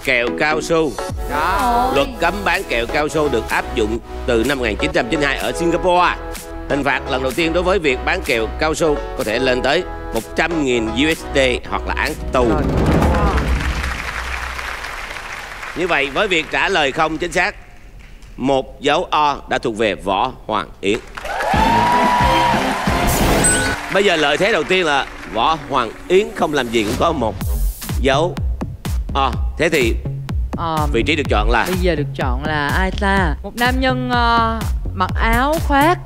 kẹo cao su. Đó. Luật cấm bán kẹo cao su được áp dụng từ năm 1992 ở Singapore. Hình phạt lần đầu tiên đối với việc bán kẹo cao su có thể lên tới 100.000 USD hoặc là án tù. Như vậy với việc trả lời không chính xác, một dấu O đã thuộc về Võ Hoàng Yến. Bây giờ lợi thế đầu tiên là Võ Hoàng Yến không làm gì cũng có một dấu O. Thế thì vị trí được chọn là... Bây giờ được chọn là ai ta? Một nam nhân mặc áo khoác.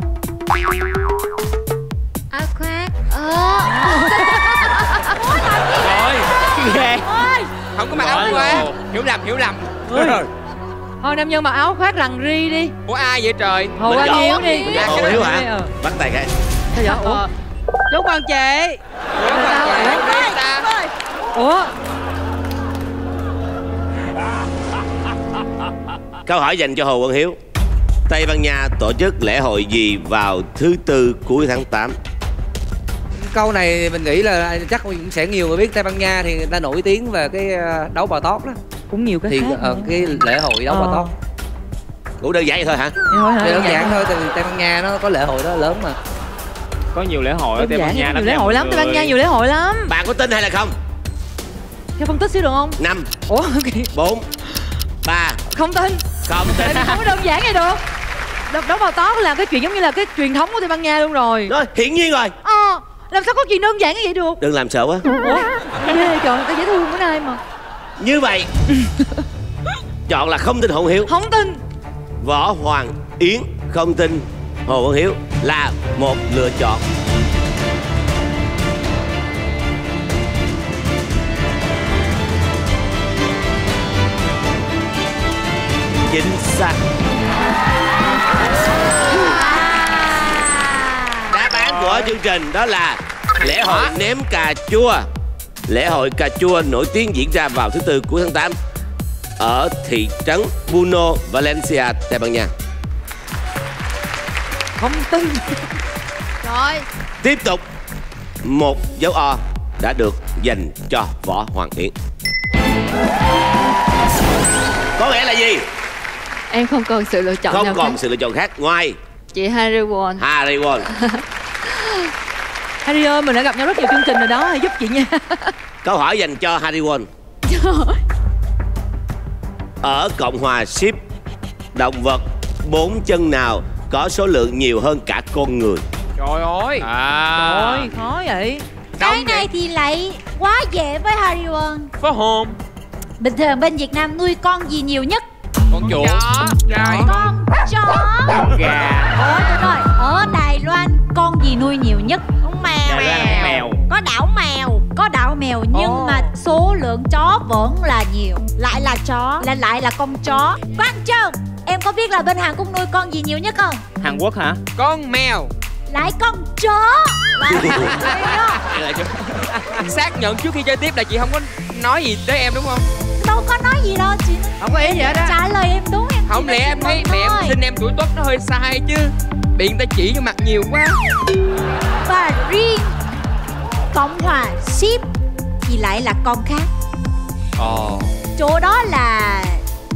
Áo khoác. Rồi. Ghê. Không có mặc áo khoác. Hiểu lầm. Thôi nam nhân mặc áo khoác rằn ri đi. Của ai vậy trời? Hồ Quang Hiếu đi. Hồ Hiếu hả? Bắt tay cái. Sao vậy? Ủa? Chú Quang Chị. Ủa? Câu hỏi dành cho Hồ Quang Hiếu. Tây Ban Nha tổ chức lễ hội gì vào thứ Tư cuối tháng 8? Câu này mình nghĩ là chắc cũng sẽ nhiều người biết. Tây Ban Nha thì người ta nổi tiếng về cái đấu bò tót đó. Cũng nhiều cái thì khác cái lễ hội đấu bò tót. Cũng đơn giản vậy thôi hả? Thì đơn giản thôi, tại vì Tây Ban Nha nó có lễ hội đó lớn mà. Có nhiều lễ hội ở Tây Ban Nha. Nhiều lễ hội lắm, Tây Ban Nha nhiều lễ hội lắm. Bạn có tin hay là không? Cho phân tích xíu được không? 5. Ủa? 4 3. Không tin. Không tin. Không có đơn giản vậy được. Đấu bò tót là cái chuyện giống như là cái truyền thống của Tây Ban Nha luôn rồi. Rồi, hiển nhiên rồi. Làm sao có chuyện đơn giản như vậy được? Đừng làm sợ quá. Ủa? Ghê trời, tao dễ thương bữa nay mà. Như vậy chọn là không tin Hồ Hiếu. Không tin. Võ Hoàng Yến không tin Hồ Quang Hiếu là một lựa chọn chính xác. Đáp án của chương trình đó là lễ hội ném cà chua. Lễ hội cà chua nổi tiếng diễn ra vào thứ Tư cuối tháng 8 ở thị trấn Puno, Valencia, Tây Ban Nha. Không tin. Rồi. Tiếp tục, một dấu O đã được dành cho Võ Hoàng Yến. Có nghĩa là gì? Em không còn sự lựa chọn không nào còn khác. sự lựa chọn khác ngoài chị Harry Won. Harry Won. Harry ơi, mình đã gặp nhau rất nhiều chương trình rồi đó, hãy giúp chị nha. Câu hỏi dành cho Harry Won. Ở Cộng hòa Ship, động vật 4 chân nào có số lượng nhiều hơn cả con người? Trời ơi. Trời ơi, khó vậy. Cái này thì lại quá dễ với Harry Won. Phải không? Bình thường bên Việt Nam nuôi con gì nhiều nhất? Con chuột. Con chó. Con gà. Rồi, ở Đài Loan con gì nuôi nhiều nhất? Con mèo. Đài Loan là mèo. Có đảo mèo. Có đảo mèo nhưng mà số lượng chó vẫn là nhiều. Lại là chó. Lại là con chó. Quang Châu, em có biết là bên Hàn Quốc nuôi con gì nhiều nhất không? Hàn Quốc hả? Con mèo. Lại con chó. Xác nhận trước khi chơi tiếp là chị không có nói gì tới em đúng không? Đâu có nói gì đâu chị. Không có ý gì hết á. Trả lời em đúng em. Không lẽ em thấy mẹ em xin em tuổi tuất nó hơi sai chứ. Bị người ta chỉ vô mặt nhiều quá. Và riêng Cộng hòa Ship thì lại là con khác. Chỗ đó là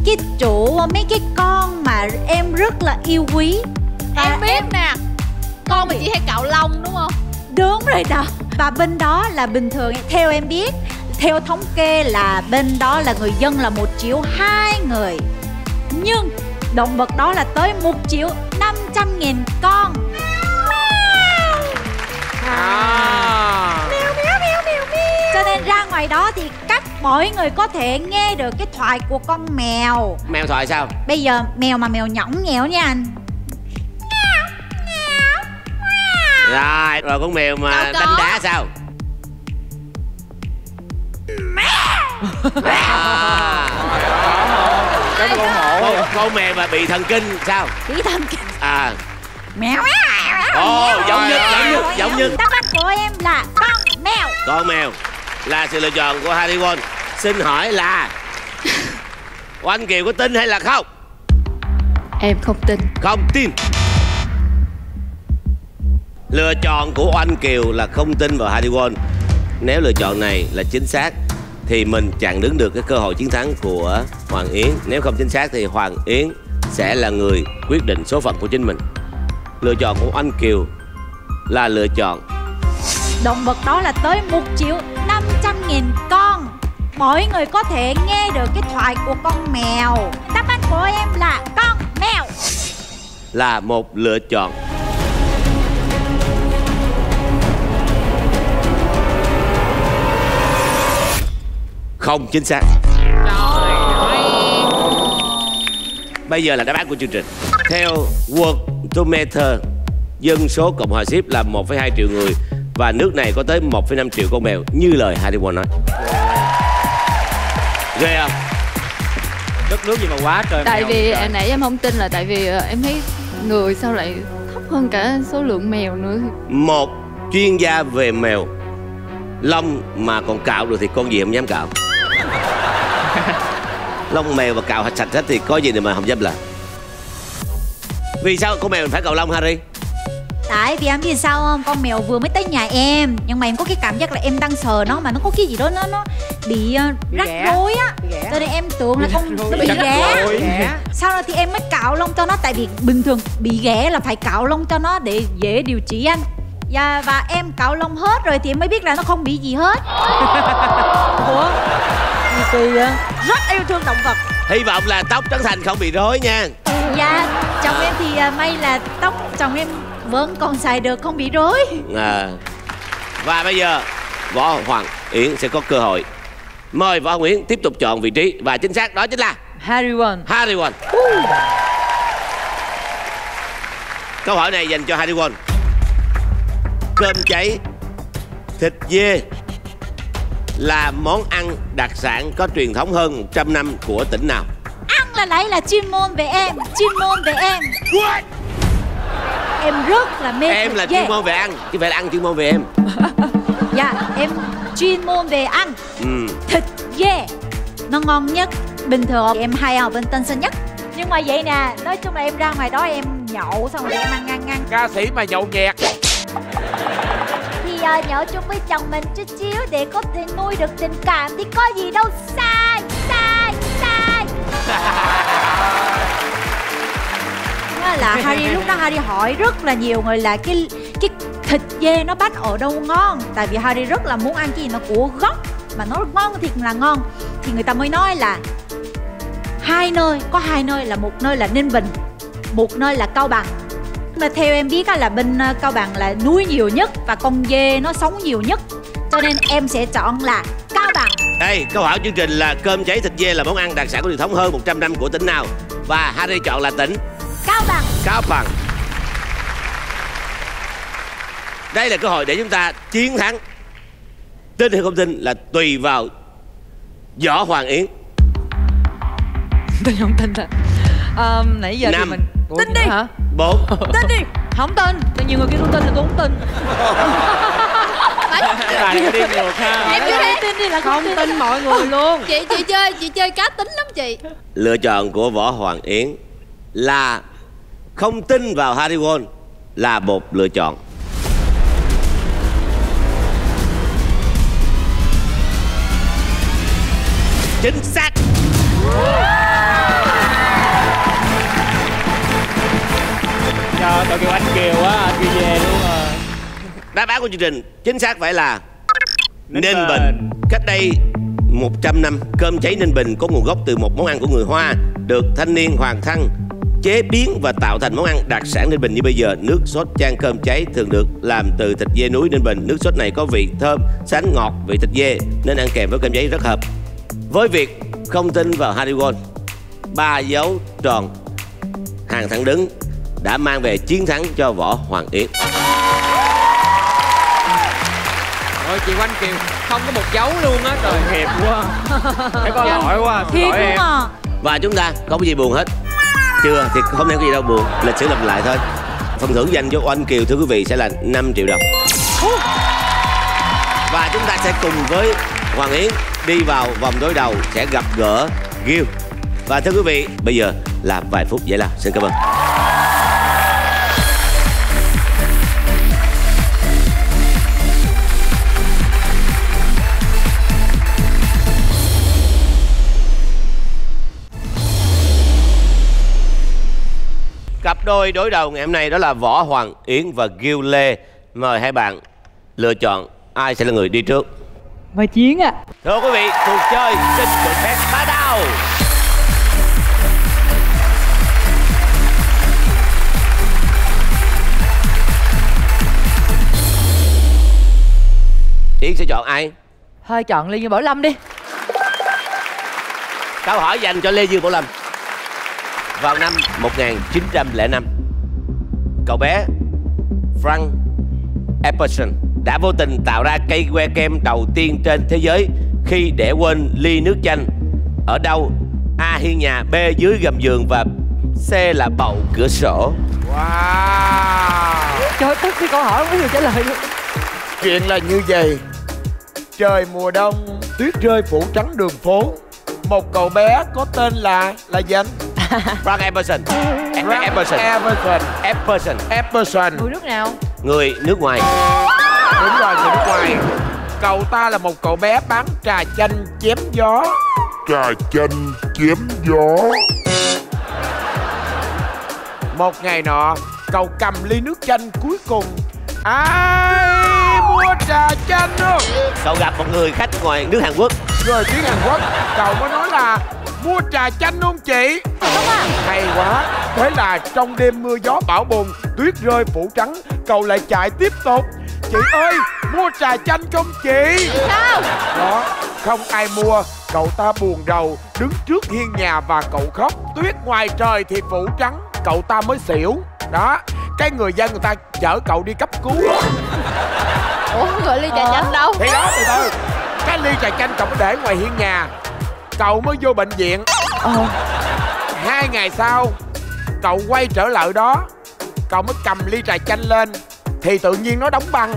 cái chỗ mấy cái con mà em rất là yêu quý. Em biết nè, con mà chỉ hay cạo lông đúng không? Đúng rồi đó. Và bên đó là bình thường, theo em biết, theo thống kê là bên đó là người dân là 1.200.000 người. Nhưng động vật đó là tới 1.500.000 con. Cho nên ra ngoài đó thì mỗi người có thể nghe được cái thoại của con mèo. Mèo thoại sao? Bây giờ mèo mà mèo nhõng nhẽo nha anh. Rồi con mèo mà đánh đá sao? Con mèo mà bị thần kinh sao? Bị thần kinh. Mèo. Giống như. Đáp án của em là con mèo. Con mèo là sự lựa chọn của Harry Won. Xin hỏi là Oanh Kiều có tin hay là không? Em không tin. Không tin. Lựa chọn của Oanh Kiều là không tin vào Harry Won. Nếu lựa chọn này là chính xác thì mình chặn đứng được cái cơ hội chiến thắng của Hoàng Yến. Nếu không chính xác thì Hoàng Yến sẽ là người quyết định số phận của chính mình. Lựa chọn của Oanh Kiều là lựa chọn động vật đó là tới 1.500.000 con. Mỗi người có thể nghe được cái thoại của con mèo. Đáp án của em là con mèo. Là một lựa chọn không chính xác. Bây giờ là đáp án của chương trình. Theo Worldometer, dân số Cộng hòa Ship là 1,2 triệu người và nước này có tới 1,5 triệu con mèo như lời Harry Won nói. Ghê không? Đất nước gì mà quá trời Tại mèo vì nãy em không tin là tại vì em thấy người sao lại thấp hơn cả số lượng mèo nữa. Một chuyên gia về mèo, lông mà còn cạo được thì con gì không dám cạo. Lông mèo mà cạo sạch hết thì có gì mà không dám làm. Vì sao con mèo phải cạo lông Harry? Tại vì em biết sao không? Con mèo vừa mới tới nhà em, nhưng mà em có cái cảm giác là em đang sờ nó mà nó có cái gì đó nó bị rắc rối á. Cho nên em tưởng là con nó bị ghẻ. Sau đó thì em mới cạo lông cho nó. Tại vì bình thường bị ghẻ là phải cạo lông cho nó để dễ điều trị anh. Và em cạo lông hết rồi thì em mới biết là nó không bị gì hết. Ủa? Gì kỳ vậy? Rất yêu thương động vật. Hy vọng là tóc Trấn Thành không bị rối nha. Dạ, chồng em thì may là tóc chồng em vẫn còn xài được, không bị rối. Và bây giờ Võ Hoàng Yến sẽ có cơ hội. Mời Võ Hoàng Yến tiếp tục chọn vị trí. Và chính xác đó chính là Harry Won. Harry Won. Câu hỏi này dành cho Harry Won. Cơm cháy, thịt dê là món ăn đặc sản có truyền thống hơn 100 năm của tỉnh nào? Ăn là lấy là chuyên môn về em. Chuyên môn về em. What? Em rất là mê em thịt là dê. chuyên môn về ăn chứ phải là ăn chuyên môn về em. Dạ em chuyên môn về ăn. Thịt dê nó ngon nhất. Bình thường em hay ở bên Tân Sơn Nhất. Nhưng mà vậy nè, nói chung là em ra ngoài đó em nhậu xong rồi em ăn. Ca sĩ mà nhậu nhẹt thì nhậu chung với chồng mình chút xíu để có thể nuôi được tình cảm thì có gì đâu sai. Là Harry lúc đó Harry hỏi rất là nhiều người là cái thịt dê nó bắt ở đâu ngon. Tại vì Harry rất là muốn ăn cái gì nó của gốc mà nó ngon thiệt là ngon. Thì người ta mới nói là có hai nơi, là một nơi là Ninh Bình, một nơi là Cao Bằng. Mà theo em biết là bên Cao Bằng là núi nhiều nhất và con dê nó sống nhiều nhất. Cho nên em sẽ chọn là Cao Bằng. Đây, câu hỏi chương trình là cơm cháy thịt dê là món ăn đặc sản có truyền thống hơn 100 năm của tỉnh nào? Và Harry chọn là tỉnh Cao Bằng. Cao Bằng. Đây là cơ hội để chúng ta chiến thắng. Tin hay không tin là tùy vào Võ Hoàng Yến. Tin không tin à? Nãy giờ 5 thì mình... Tin đi hả? 4 Tin đi. Không tin. Tại nhiều người kia không tin thì tôi không tin. Bạn đi ngược ha. Em chưa tin đi là không tin mọi người luôn. Chị chơi cá tính lắm chị. Lựa chọn của Võ Hoàng Yến là không tin vào Harry Won là một lựa chọn. Chính xác. Trời, tội kêu anh Kiều quá, anh Kiều về luôn rồi. Đáp án của chương trình chính xác phải là Ninh Bình. Cách đây 100 năm, cơm cháy Ninh Bình có nguồn gốc từ một món ăn của người Hoa, được thanh niên Hoàng Thăng chế biến và tạo thành món ăn đặc sản Ninh Bình như bây giờ. Nước sốt chan cơm cháy thường được làm từ thịt dê núi Ninh Bình. Nước sốt này có vị thơm, sánh ngọt vị thịt dê nên ăn kèm với cơm cháy rất hợp. Với việc không tin vào Harry Won, 3 dấu tròn hàng thẳng đứng đã mang về chiến thắng cho Võ Hoàng Yến. Ôi chị Oanh Kiều không có một dấu luôn á. Trời Hiệp quá. Em có lỗi quá. Thiệt Lỗi luôn em. à. Và chúng ta không có gì buồn hết. Chưa thì không có gì đâu buồn. Lịch sử lặp lại thôi. Phần thưởng dành cho Oanh Kiều thưa quý vị sẽ là 5 triệu đồng. Và chúng ta sẽ cùng với Hoàng Yến đi vào vòng đối đầu sẽ gặp gỡ Gil. Và thưa quý vị, bây giờ là vài phút giải lao. Xin cảm ơn. Cặp đôi đối đầu ngày hôm nay đó là Võ Hoàng Yến và Gil Lê. Mời hai bạn lựa chọn ai sẽ là người đi trước. Và Chiến ạ. Thưa quý vị, cuộc chơi xin được phép bắt đầu. Yến sẽ chọn ai? Thôi chọn Lê Dương Bảo Lâm đi. Câu hỏi dành cho Lê Dương Bảo Lâm. Vào năm 1905, cậu bé Frank Epperson đã vô tình tạo ra cây que kem đầu tiên trên thế giới khi để quên ly nước chanh. Ở đâu? A. Hiên nhà, B. dưới gầm giường và C là bậu cửa sổ. Wow. Trời, tất cái câu hỏi không có người trả lời luôn. Chuyện là như vậy. Trời mùa đông, tuyết rơi phủ trắng đường phố. Một cậu bé có tên là gì anh? Frank Epperson. Epperson. Epperson. Epperson. Người nước nào? Người nước ngoài. Đúng rồi, người nước ngoài. Cậu ta là một cậu bé bán trà chanh chém gió. Trà chanh chém gió. Một ngày nọ, cậu cầm ly nước chanh cuối cùng. Ai mua trà chanh không? Cậu gặp một người khách ngoài nước Hàn Quốc. Rồi tiếng Hàn Quốc. Cậu mới nói là mua trà chanh không chị? Đúng à. Hay quá. Thế là trong đêm mưa gió bão bùng, tuyết rơi phủ trắng, cậu lại chạy tiếp tục. Chị ơi, mua trà chanh không chị? Sao? Đó, không ai mua. Cậu ta buồn rầu đứng trước hiên nhà và cậu khóc. Tuyết ngoài trời thì phủ trắng, cậu ta mới xỉu. Đó, cái người dân người ta chở cậu đi cấp cứu. Ủa, gọi ly trà chanh đâu? Thì đó, từ từ. Cái ly trà chanh cậu mới để ngoài hiên nhà. Cậu mới vô bệnh viện. 2 ngày sau, cậu quay trở lại đó. Cậu mới cầm ly trà chanh lên thì tự nhiên nó đóng băng.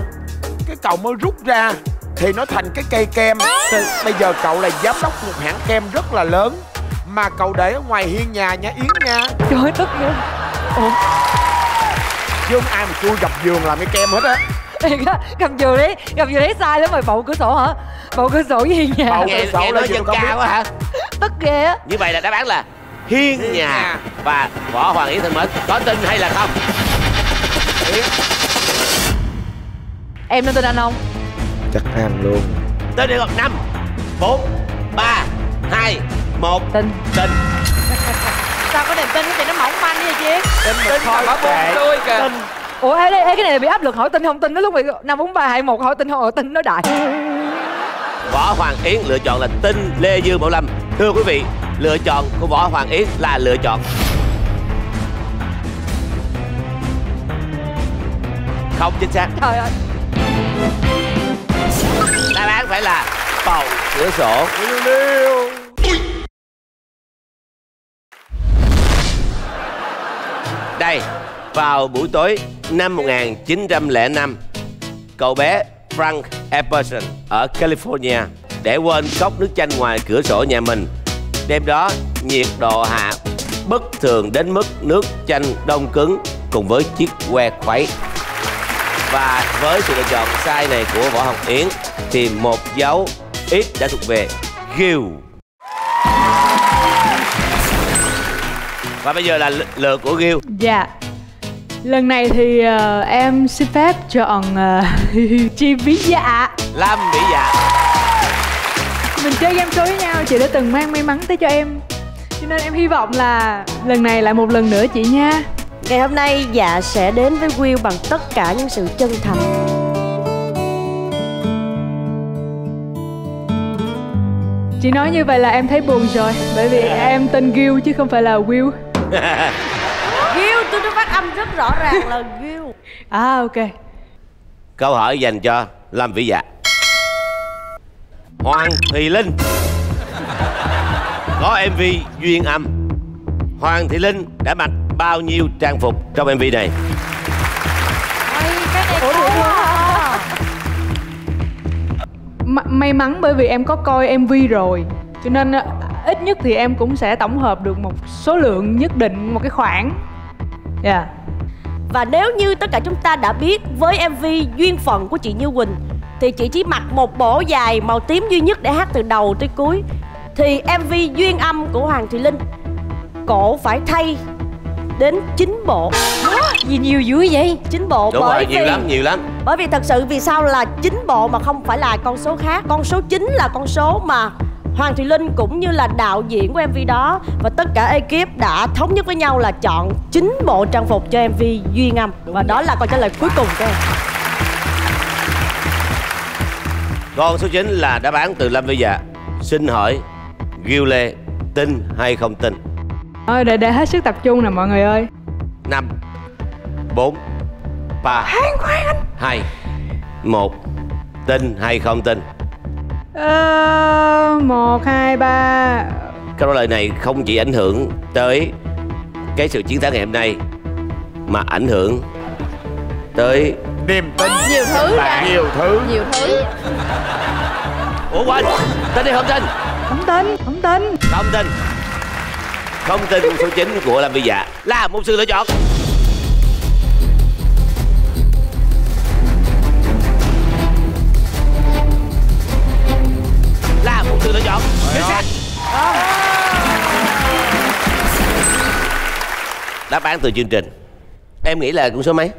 Cái cậu mới rút ra thì nó thành cái cây kem. Thì bây giờ cậu là giám đốc một hãng kem rất là lớn mà cậu để ở ngoài hiên nhà nha Yến nha. Trời ơi, tức luôn. Ủa? Chứ không ai mà chui gập giường làm cái kem hết á. Gập giường đấy sai lắm rồi. Bậu cửa sổ hả? Bậu cửa sổ với hiên nhà. Bậu Nghe cửa sổ là nói dân ca quá hả? Tức ghê á. Như vậy là đáp án là hiên nhà. Và Võ Hoàng Yến thân mến, có tin hay là không? Em nên tin anh không? Chắc ăn luôn. Tin được không? 5 4 3 2 1. Tin. Tin. Sao có niềm tin của chị nó mỏng manh vậy chị? Tin Thôi bà buông tươi kìa. Tin. Ủa cái này bị áp lực hỏi tin không tin, nó lúc bị 5 4 3 2 1 hỏi tin không, hỏi tin nó đại. Võ Hoàng Yến lựa chọn là Tinh Lê Dương Bảo Lâm. Thưa quý vị, lựa chọn của Võ Hoàng Yến là lựa chọn không chính xác. Trời ơi. Đáp án phải là bầu cửa sổ. Đây, vào buổi tối năm 1905, cậu bé Frank Epperson ở California để quên cốc nước chanh ngoài cửa sổ nhà mình. Đêm đó, nhiệt độ hạ bất thường đến mức nước chanh đông cứng cùng với chiếc que khuấy. Và với sự lựa chọn sai này của Võ Hồng Yến thì một dấu ít đã thuộc về Gil. Và bây giờ là lượt của Gil. Dạ. Lần này thì em xin phép chọn Chi Vĩ Dạ. Lâm Vĩ Dạ. Mình chơi game show với nhau, chị đã từng mang may mắn tới cho em, cho nên em hy vọng là lần này lại một lần nữa chị nha. Ngày hôm nay Dạ sẽ đến với Will bằng tất cả những sự chân thành. Chị nói như vậy là em thấy buồn rồi, bởi vì em tên Gil chứ không phải là Will. Gil, tôi đã phát âm rất rõ ràng là Gil. À ok. Câu hỏi dành cho Lâm Vĩ Dạ. Hoàng Thùy Linh có MV Duyên Âm. Hoàng Thùy Linh đã mặc bao nhiêu trang phục trong MV này? May mắn bởi vì em có coi MV rồi, cho nên ít nhất thì em cũng sẽ tổng hợp được một số lượng nhất định, một cái khoảng. Dạ. Và nếu như tất cả chúng ta đã biết với MV Duyên Phận của chị Như Quỳnh thì chị chỉ mặc một bộ dài màu tím duy nhất để hát từ đầu tới cuối, thì MV Duyên Âm của Hoàng Thùy Linh cổ phải thay đến 9 bộ. Gì nhiều dữ vậy? 9 bộ. Đúng bởi rồi, vì nhiều lắm. Bởi vì thật sự vì sao là 9 bộ mà không phải là con số khác. Con số 9 là con số mà Hoàng Thùy Linh cũng như là đạo diễn của MV đó và tất cả ekip đã thống nhất với nhau là chọn 9 bộ trang phục cho MV Duyên Âm. Và đó là câu trả lời cuối cùng của em. Con số 9 là đáp án từ Lâm Vĩ Dạ. Xin hỏi Gil Lê tin hay không tin? Thôi để hết sức tập trung nè mọi người ơi. 5 4 3 2 1. Tin hay không tin? 1 2 3. Câu trả lời này không chỉ ảnh hưởng tới cái sự chiến thắng ngày hôm nay mà ảnh hưởng tới niềm tin. Nhiều thứ nha. Nhiều thứ. Ủa quên, tin hay không tin? Không tin. Không tin. Không tin con số 9 của Lâm Vĩ Dạ là một sự lựa chọn. Là một sự lựa chọn chính xác. Đáp án từ chương trình. Em nghĩ là con số mấy?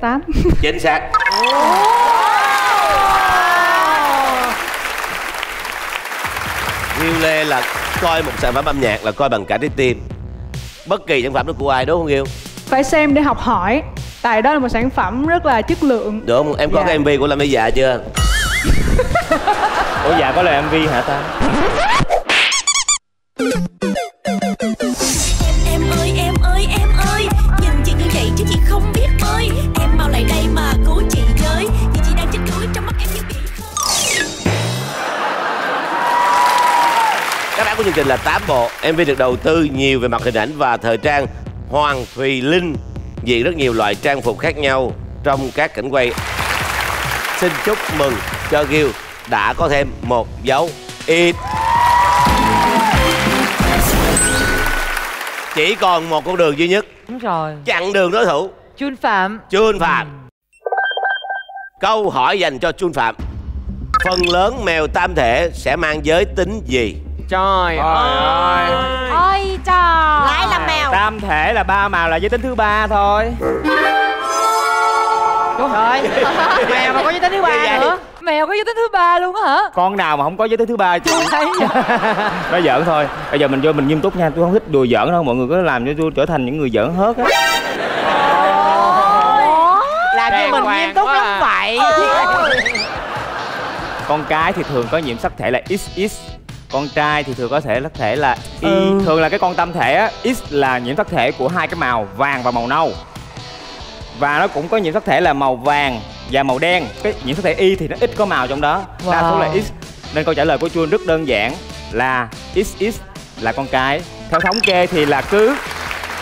8. Chính xác. Gil Lê là coi một sản phẩm âm nhạc là coi bằng cả trái tim. Bất kỳ sản phẩm đó của ai đúng không Gil? Phải xem để học hỏi, tại đó là một sản phẩm rất là chất lượng. Được không? Em có cái MV của Lâm Vĩ Dạ chưa? Ủa Dạ có lời MV hả ta? Em ơi, nhìn chị như vậy chứ chị không biết ơi. Em mau lại đây mà cứu chị với, vì chị đang chết đuối trong mắt em như bị khơi. Đáp án của chương trình là 8 bộ. MV được đầu tư nhiều về mặt hình ảnh và thời trang. Hoàng Thùy Linh diện rất nhiều loại trang phục khác nhau trong các cảnh quay. Xin chúc mừng cho Gil đã có thêm một dấu ít. Chỉ còn một con đường duy nhất. Đúng rồi. Chặn đường đối thủ. Chun Phạm. Chun Phạm. Câu hỏi dành cho Chun Phạm. Phần lớn mèo tam thể sẽ mang giới tính gì? Trời ơi. Ôi trời. Lại là mèo. Tam thể là 3 màu là giới tính thứ 3 thôi. Trời. Mèo mà có giới tính thứ 3 nữa. Mèo có giới tính thứ 3 luôn á hả? Con nào mà không có giới tính thứ 3 chị? Nói giỡn thôi. Bây giờ mình vô mình nghiêm túc nha. Tôi không thích đùa giỡn đâu. Mọi người có làm cho tôi trở thành những người giỡn hớt á. Làm cho mình nghiêm túc lắm vậy. Con cái thì thường có nhiễm sắc thể là XX, con trai thì thường có thể sắc thể là Y. Thường là cái con tâm thể á, X là nhiễm sắc thể của hai cái màu vàng và màu nâu. Và nó cũng có nhiễm sắc thể là màu vàng và màu đen. Cái nhiễm sắc thể Y thì nó ít có màu trong đó, đa số là X. Nên câu trả lời của Chuông rất đơn giản là XX là con cái. Theo thống kê thì là cứ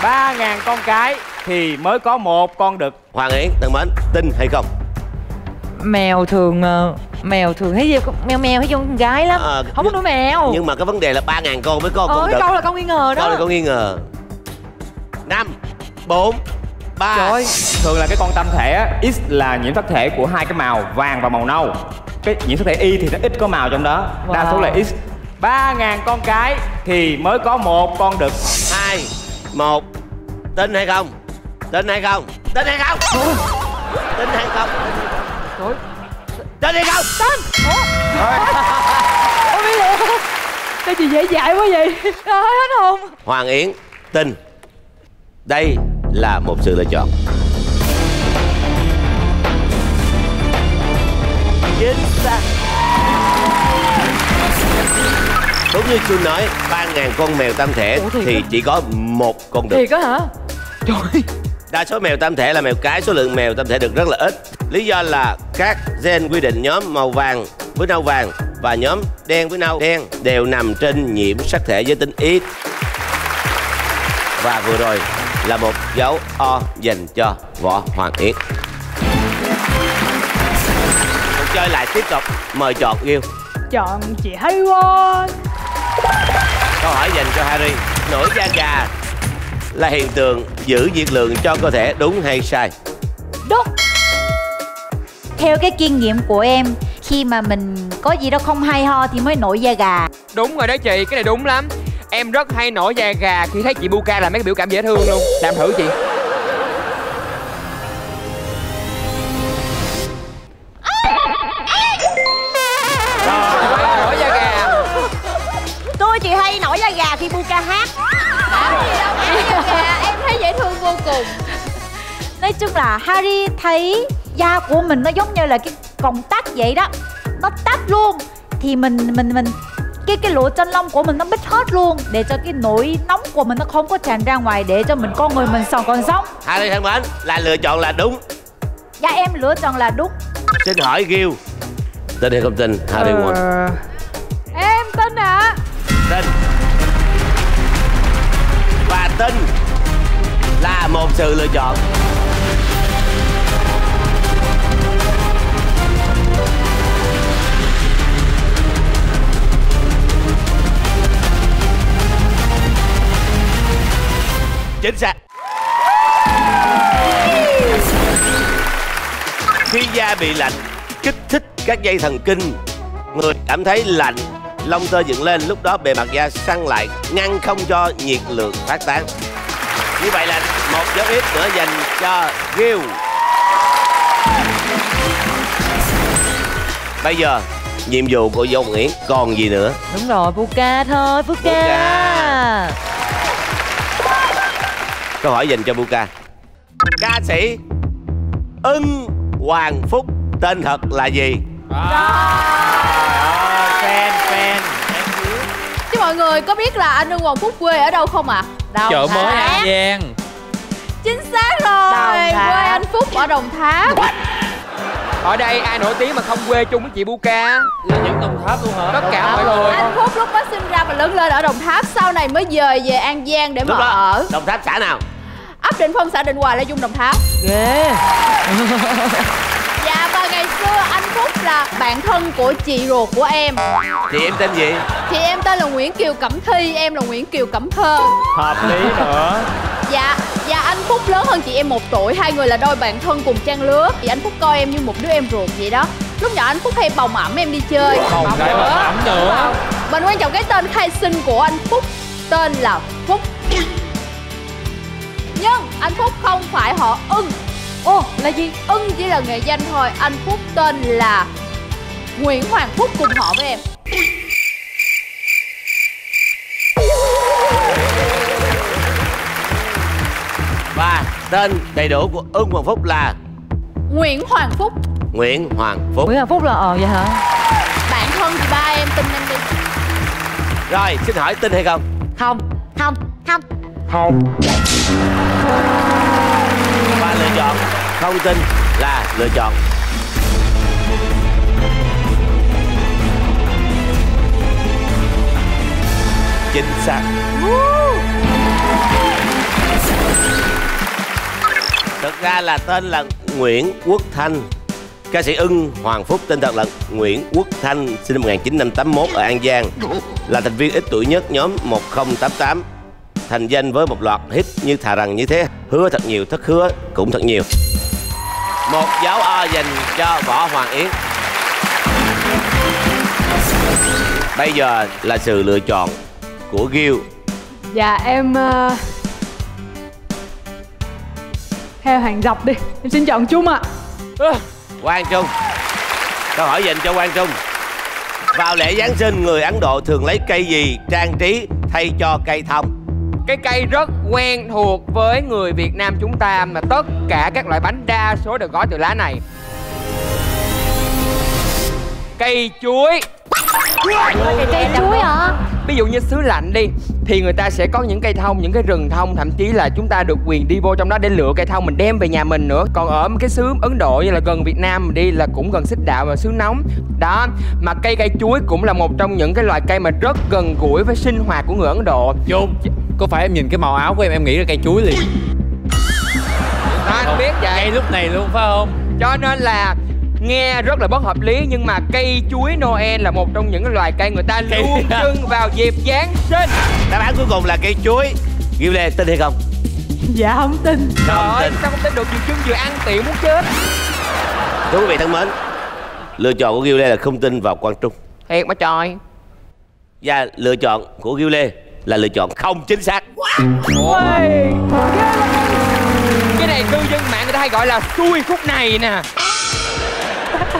3.000 con cái thì mới có một con đực. Hoàng Yến, Tần Mến, tin hay không? Mèo thường thấy gì mèo thấy con gái lắm, không có nuôi mèo. Nhưng mà cái vấn đề là 3.000 con mới có con cái đực. câu là câu nghi ngờ đó. Câu là câu nghi ngờ. 5, 4, 3. Trời ơi. Thường là cái con tâm thể á, X là nhiễm sắc thể của hai cái màu vàng và màu nâu. Cái nhiễm sắc thể Y thì nó ít có màu trong đó, đa số là X. 3.000 con cái thì mới có một con đực. 2, 1. Tin hay không? Tin hay không? Tin hay không? Tin hay không? Tin hay không? Tin. Ủa biết được. Cái gì dễ dạy quá vậy? Trời ơi hết hồn. Hoàng Yến, tin. Đây là một sự lựa chọn. Chính xác. Đúng như Chuông nói, 3.000 con mèo tam thể thì chỉ có một con đực. Thiệt á hả? Trời. Đa số mèo tam thể là mèo cái, số lượng mèo tam thể đực rất là ít. Lý do là các gen quy định nhóm màu vàng với nâu vàng và nhóm đen với nâu đen đều nằm trên nhiễm sắc thể giới tính X. Và vừa rồi là một dấu O dành cho Võ Hoàng Yến. Cuộc chơi lại tiếp tục. Mời chọn Ghiêu. Chọn chị hay quá. Câu hỏi dành cho Harry. Nổi da gà là hiện tượng giữ nhiệt lượng cho cơ thể, đúng hay sai? Đúng. Theo cái kinh nghiệm của em, khi mà mình có gì đó không hay ho thì mới nổi da gà. Đúng rồi đó chị, cái này đúng lắm. Em rất hay nổi da gà khi thấy chị Buka làm mấy cái biểu cảm dễ thương luôn. Làm thử chị. Nổi da gà. Tôi chỉ hay nổi da gà khi Buka hát. Em thấy dễ thương vô cùng. Nói chung là Harry thấy da của mình nó giống như là cái cọng tắc vậy đó, nó tắc luôn thì mình cái lỗ chân lông của mình nó bít hết luôn để cho cái nỗi nóng của mình nó không có tràn ra ngoài, để cho mình con người mình còn sống. Harry thân mến, là lựa chọn là đúng. Dạ em lựa chọn là đúng. Xin hỏi Ghiêu, tin hay không tin? Harry won. Em tin ạ. Tin. Và tin là một sự lựa chọn. Chính xác. Khi da bị lạnh, kích thích các dây thần kinh, người cảm thấy lạnh, lông tơ dựng lên, lúc đó bề mặt da săn lại, ngăn không cho nhiệt lượng phát tán. Như vậy là một dấu ít nữa dành cho Ghiêu. Bây giờ nhiệm vụ của Võ Hoàng Yến còn gì nữa? Đúng rồi, Buka thôi, Buka. Câu hỏi dành cho Buka. Ca sĩ Ưng Hoàng Phúc tên thật là gì? Fan. Chứ mọi người có biết là anh Ưng Hoàng Phúc quê ở đâu không ạ? Chợ mới An Giang. Chính xác rồi, quê anh Phúc ở Đồng Tháp. Ở đây ai nổi tiếng mà không quê chung với chị Buka? Là những Đồng Tháp luôn hả? Tất cả mọi người. Anh Phúc lúc đó sinh ra và lớn lên ở Đồng Tháp, sau này mới dời về An Giang để mà ở. Đồng Tháp xã nào? Ấp Định Phong, xã Định Hòa, Lai Dung, Đồng Tháp. Ghê. Dạ, và ngày xưa anh Phúc là bạn thân của chị ruột của em. Chị em tên gì? Chị em tên là Nguyễn Kiều Cẩm Thi, em là Nguyễn Kiều Cẩm Thơ. Hợp lý nữa. Dạ, và anh Phúc lớn hơn chị em 1 tuổi, hai người là đôi bạn thân cùng trang lứa. Thì anh Phúc coi em như một đứa em ruột vậy đó. Lúc nhỏ anh Phúc hay bồng ẵm em đi chơi. Bồng ẵm nữa. Mình quan trọng cái tên khai sinh của anh Phúc tên là Phúc. Nhưng anh Phúc không phải họ Ưng. Ồ, là gì? Ưng chỉ là nghệ danh thôi. Anh Phúc tên là Nguyễn Hoàng Phúc cùng họ với em. Và tên đầy đủ của Ưng Hoàng Phúc là Nguyễn Hoàng Phúc. Nguyễn Hoàng Phúc. Nguyễn Hoàng Phúc là vậy hả? tin em đi. Rồi, xin hỏi tin hay không? Không. Không. Không. Không. Và lựa chọn không tin là lựa chọn chính xác. Thực ra là tên là Nguyễn Quốc Thanh. Ca sĩ Ưng Hoàng Phúc tên thật là Nguyễn Quốc Thanh, sinh năm 1981 ở An Giang, là thành viên ít tuổi nhất nhóm 1088. Thành danh với một loạt hit như Thà Rằng Như Thế, Hứa Thật Nhiều, Thất Hứa cũng thật nhiều. Một dấu O dành cho Võ Hoàng Yến. Bây giờ là sự lựa chọn của Gil. Dạ em theo hàng dọc đi. Em xin chọn Trung ạ. Quang Trung. Câu hỏi dành cho Quang Trung. Vào lễ Giáng sinh, người Ấn Độ thường lấy cây gì trang trí thay cho cây thông? Cái cây rất quen thuộc với người Việt Nam chúng ta, mà tất cả các loại bánh đa số được gói từ lá này. Cây chuối. Cây chuối hả? Ví dụ như xứ lạnh đi thì người ta sẽ có những cây thông, những cái rừng thông, thậm chí là chúng ta được quyền đi vô trong đó để lựa cây thông mình đem về nhà mình nữa. Còn ở cái xứ Ấn Độ như là gần Việt Nam mình đi là cũng gần xích đạo và xứ nóng đó, mà cây chuối cũng là một trong những cái loại cây mà rất gần gũi với sinh hoạt của người Ấn Độ. Chung, có phải em nhìn cái màu áo của em nghĩ ra cây chuối liền? Anh biết vậy. Ngay lúc này luôn phải không? Cho nên là nghe rất là bất hợp lý, nhưng mà cây chuối Noel là một trong những cái loài cây người ta luôn trưng vào dịp Giáng sinh. Đáp án cuối cùng là cây chuối. Gil Lê tin hay không? Dạ không tin. Trời ơi, sao không tin được, vừa trưng vừa ăn tiện muốn chết. Thưa quý vị thân mến, lựa chọn của Gil Lê là không tin vào Quang Trung. Thiệt mà trời. Và lựa chọn của Gil Lê là lựa chọn không chính xác. Cái này cư dân mạng người ta hay gọi là xui khúc này nè.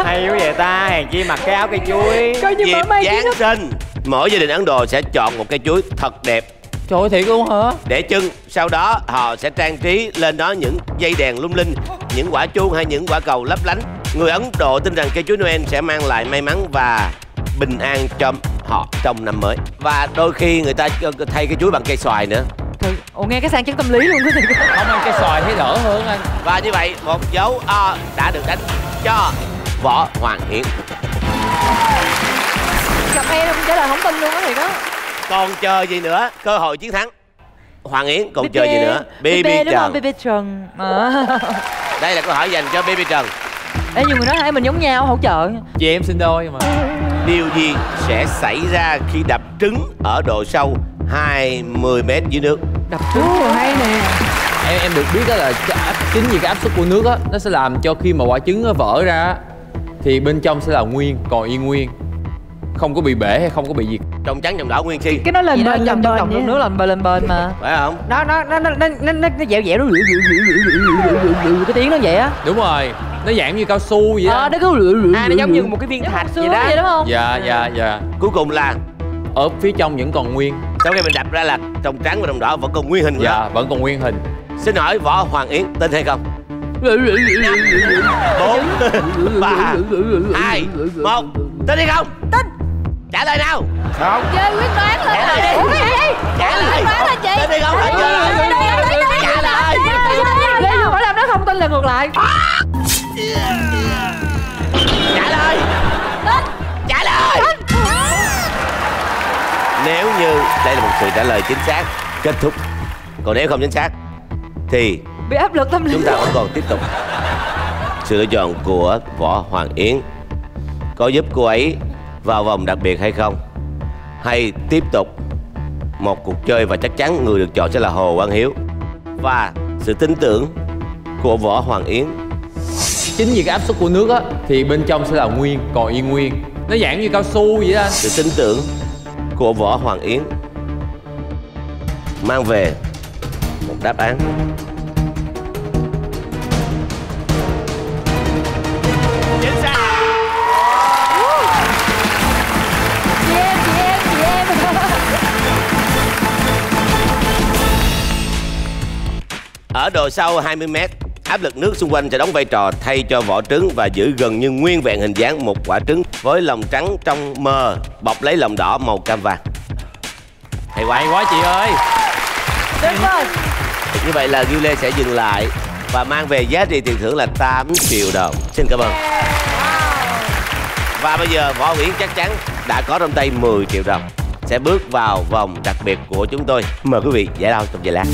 Hay quá vậy ta, hèn chi mặc cái áo cây chuối. Dịp Giáng sinh, mỗi gia đình Ấn Độ sẽ chọn một cây chuối thật đẹp. Trời ơi, thiệt luôn hả? Để trưng, sau đó họ sẽ trang trí lên đó những dây đèn lung linh, những quả chuông hay những quả cầu lấp lánh. Người Ấn Độ tin rằng cây chuối Noel sẽ mang lại may mắn và bình an cho họ trong năm mới. Và đôi khi người ta thay cây chuối bằng cây xoài nữa. Ủa nghe cái sang chứng tâm lý luôn thế thì không ăn cây xoài thấy đỡ hơn anh. Và như vậy một dấu O đã được đánh cho Võ Hoàng Yến. Gặp em không trả lời không tin luôn á thiệt á. Còn chờ gì nữa, cơ hội chiến thắng. Hoàng Yến còn chờ gì nữa? BB Trần. BB Trần. Đây là câu hỏi dành cho BB Trần. Ê, nhiều người nói hai mình giống nhau hỗ trợ. Chị em sinh đôi mà. Điều gì sẽ xảy ra khi đập trứng ở độ sâu 20 m dưới nước? Đập trứng hay nè. Em được biết đó là chính vì cái áp suất của nước á, nó sẽ làm cho khi mà quả trứng nó vỡ ra thì bên trong sẽ là nguyên, còn y nguyên, không có bị bể hay không có bị gì. Trong trắng trong đỏ nguyên si. Cái nó lên bền lên bền trong nước lên bền mà. Phải không? Nó dẻo dẻo nó cái tiếng nó vậy á. Đúng rồi, nó dạng như cao su vậy đó. Nó cứ nó giống như một cái viên thạch vậy đó. Vậy đúng không? Dạ. Cuối cùng là ở phía trong vẫn còn nguyên. sau khi mình đập ra là trong trắng và trong đỏ vẫn còn nguyên hình. Dạ, vẫn còn nguyên hình. Xin hỏi Võ Hoàng Yến tin hay không? 4 3 2 1 tin hay không? Tin. Trả lời nào. Không. Chơi quyết đoán lên. Trả lời đi. Trả lời. Quyết đoán lên chị. Tin hay không? Trả lời. Lê Dương phải làm nó không tin là ngược lại. Trả lời. Trả lời. Nếu như đây là một sự trả lời chính xác, kết thúc. Còn nếu không chính xác thì bị áp lực tâm lý. Chúng ta vẫn còn tiếp tục. Sự lựa chọn của Võ Hoàng Yến có giúp cô ấy vào vòng đặc biệt hay không? Hay tiếp tục một cuộc chơi và chắc chắn người được chọn sẽ là Hồ Quang Hiếu? Và sự tin tưởng của Võ Hoàng Yến, chính vì cái áp suất của nước á thì bên trong sẽ là nguyên, còn y nguyên, nó dạng như cao su vậy đó anh. Sự tin tưởng của Võ Hoàng Yến mang về một đáp án chính xác. Chị em. Ở độ sâu 20 m, Áp lực nước xung quanh sẽ đóng vai trò thay cho vỏ trứng và giữ gần như nguyên vẹn hình dáng một quả trứng với lòng trắng trong mờ bọc lấy lòng đỏ màu cam vàng. Hay quá chị ơi. Tuyệt vời. Như vậy là Ghiu Lê sẽ dừng lại và mang về giá trị tiền thưởng là 8 triệu đồng. Xin cảm ơn. Và bây giờ Võ Nguyễn chắc chắn đã có trong tay 10 triệu đồng, sẽ bước vào vòng đặc biệt của chúng tôi. Mời quý vị giải lao trong giây lát.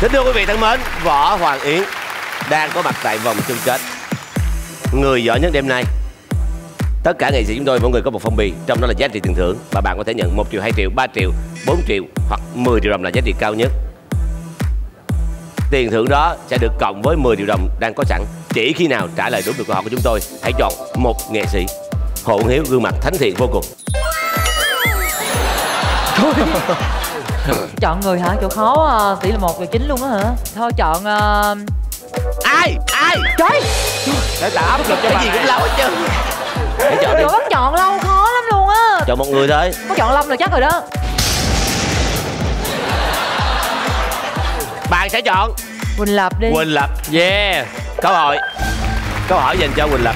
Kính thưa quý vị thân mến, Võ Hoàng Yến đang có mặt tại vòng chung kết. Người giỏi nhất đêm nay. Tất cả nghệ sĩ chúng tôi mỗi người có một phong bì, trong đó là giá trị tiền thưởng và bạn có thể nhận 1 triệu, 2 triệu, 3 triệu, 4 triệu hoặc 10 triệu đồng là giá trị cao nhất. Tiền thưởng đó sẽ được cộng với 10 triệu đồng đang có sẵn chỉ khi nào trả lời đúng được câu hỏi của chúng tôi. Hãy chọn một nghệ sĩ hồn hiếu, gương mặt thánh thiện vô cùng. Chọn người hả? Chỗ khó, tỷ là 1/9 luôn á hả? Thôi chọn Ai? Trời, để tạo áp lực cho cái gì cũng lâu hết trơn. Hãy chọn đi. Bắt chọn lâu khó lắm luôn á. Chọn một người thôi. Có chọn Lâm là chắc rồi đó. Bạn sẽ chọn Quỳnh Lập đi. Quỳnh Lập. Yeah. Câu hỏi dành cho Quỳnh Lập.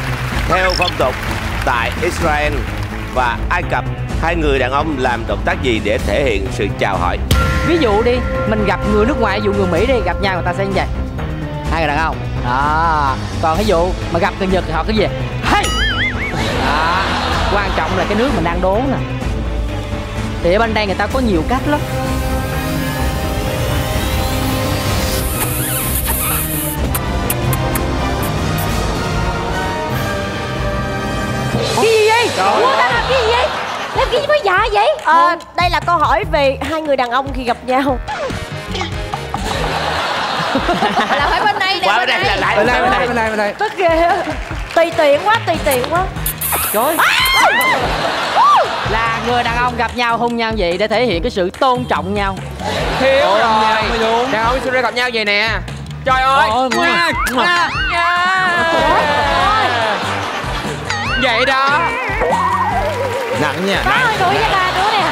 Theo phong tục tại Israel và Ai Cập, hai người đàn ông làm động tác gì để thể hiện sự chào hỏi? Ví dụ đi, mình gặp người nước ngoài, ví dụ người Mỹ đi, gặp nhau người ta sẽ như vậy. Hai người đàn ông đó. Còn ví dụ mà gặp người Nhật thì họ cái gì? Hey! Đó. Quan trọng là cái nước mình đang đố nè. Thì ở bên đây người ta có nhiều cách lắm. Cái gì vậy? Ủa, ta làm cái gì vậy? Làm cái gì có dạ vậy? Đây là câu hỏi về hai người đàn ông khi gặp nhau. Là phải bên đây nè. Qua bên đây là lại Bên đây. Tức ghê. Tùy tiện quá. Trời. Là người đàn ông gặp nhau hôn nhau vậy để thể hiện cái sự tôn trọng nhau. Thiếu rồi. Đàn ông xưa gặp nhau vậy nè. Trời ơi. Vậy đó. nặng nha. Có hơi đuổi cho ba đứa nè.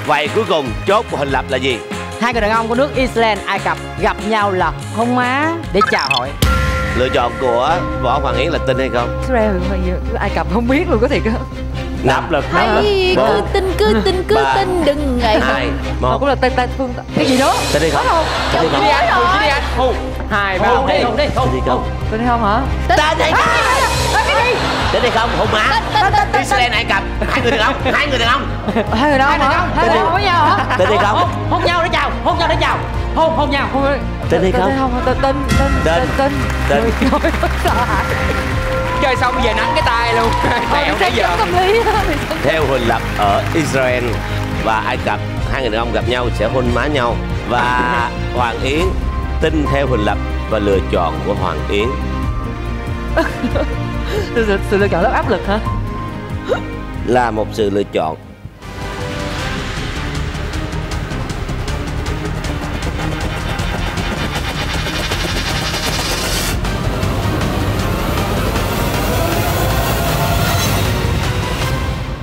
Vậy cuối cùng chốt của Huỳnh Lập là gì? Hai người đàn ông của nước Iceland, Ai Cập gặp nhau là hôn má để chào hỏi. Lựa chọn của Võ Hoàng Yến là tin hay không? Israel mà Ai Cập không biết luôn, có thiệt không? Áp lực. Hãy cứ tin đừng ngại. 2, 1. Cũng là tay phương cái gì đó. Tin đi không? Tin đi không? Đi anh. 2, 3, Hôn đi. hôn đi. Tin đi không? Tin hay không hả? Tin đi không? Tin đi không? Hôn má. Israel Ai Cập. Hai người đàn ông. Hai người đàn ông hả? Hai người đàn ông với nhau hả? Tin đi không? Hôn nhau để chào. Hôn nhau. Hôn nhau. Tin đi không? Tin. Chơi xong về nắng cái tay luôn. Tẹo nãy giờ. Theo Huỳnh Lập ở Israel và Ai Cập, hai người đàn ông gặp nhau sẽ hôn má nhau. Và Hoàng Yến tin theo Huỳnh Lập và lựa chọn của Hoàng Yến. Sự lựa chọn rất áp lực hả? Là một sự lựa chọn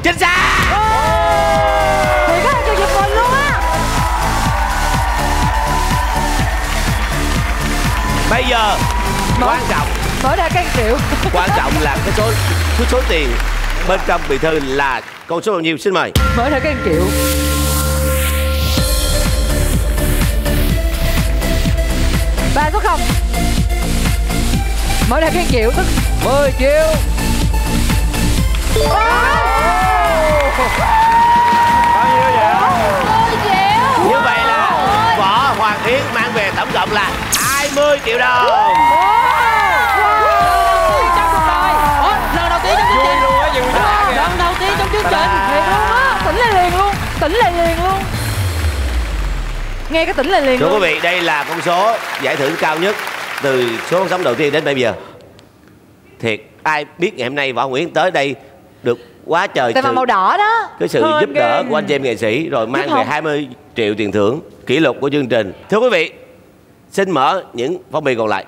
chính xác. Thì có hàng giật mình luôn á. Bây giờ quan trọng Mở ra cái triệu. quan trọng là cái số tiền bên trong bì thư là con số bao nhiêu, xin mời. Mở ra cái 1 triệu. Ba số 0. Mở ra cái 1 triệu tức 10 triệu. Như vậy là Võ Hoàng Yến mang về tổng cộng là 20 triệu đồng. Lần đầu tiên trong chương trình. Lần đầu tiên trong chương trình. Thiệt luôn á. Tỉnh lại liền luôn. Nghe cái tỉnh lại liền Thưa luôn. quý vị, đây là con số giải thưởng cao nhất từ số sống đầu tiên đến bây giờ. Thiệt, ai biết ngày hôm nay Võ Nguyễn tới đây được quá trời Tại màu đỏ đó. cái sự giúp đỡ của anh chị em nghệ sĩ, rồi mang về 20 triệu tiền thưởng, kỷ lục của chương trình. Thưa quý vị, xin mở những phong bì còn lại.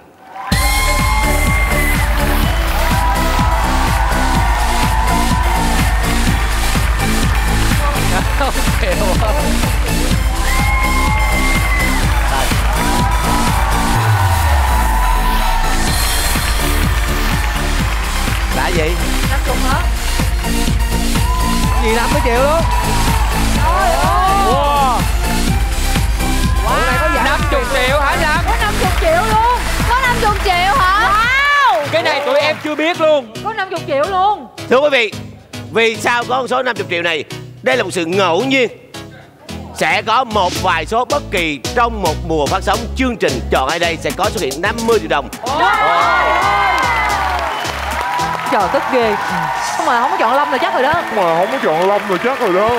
Là gì? 50 hả? Gì 50 triệu luôn. Trời ơi. Wow. Wow. Này có giải 50 triệu hả Lâm? Có 50 triệu luôn. Có 50 triệu hả? Wow. Cái này tụi em chưa biết luôn. Có 50 triệu luôn. Thưa quý vị, vì sao có con số 50 triệu này? Đây là một sự ngẫu nhiên. Sẽ có một vài số bất kỳ trong một mùa phát sóng chương trình Chọn Ai Đây sẽ có xuất hiện 50 triệu đồng. Trời tức ghê. Mà không có chọn Lâm là chắc rồi đó. Mà không có chọn Lâm rồi chắc rồi đó.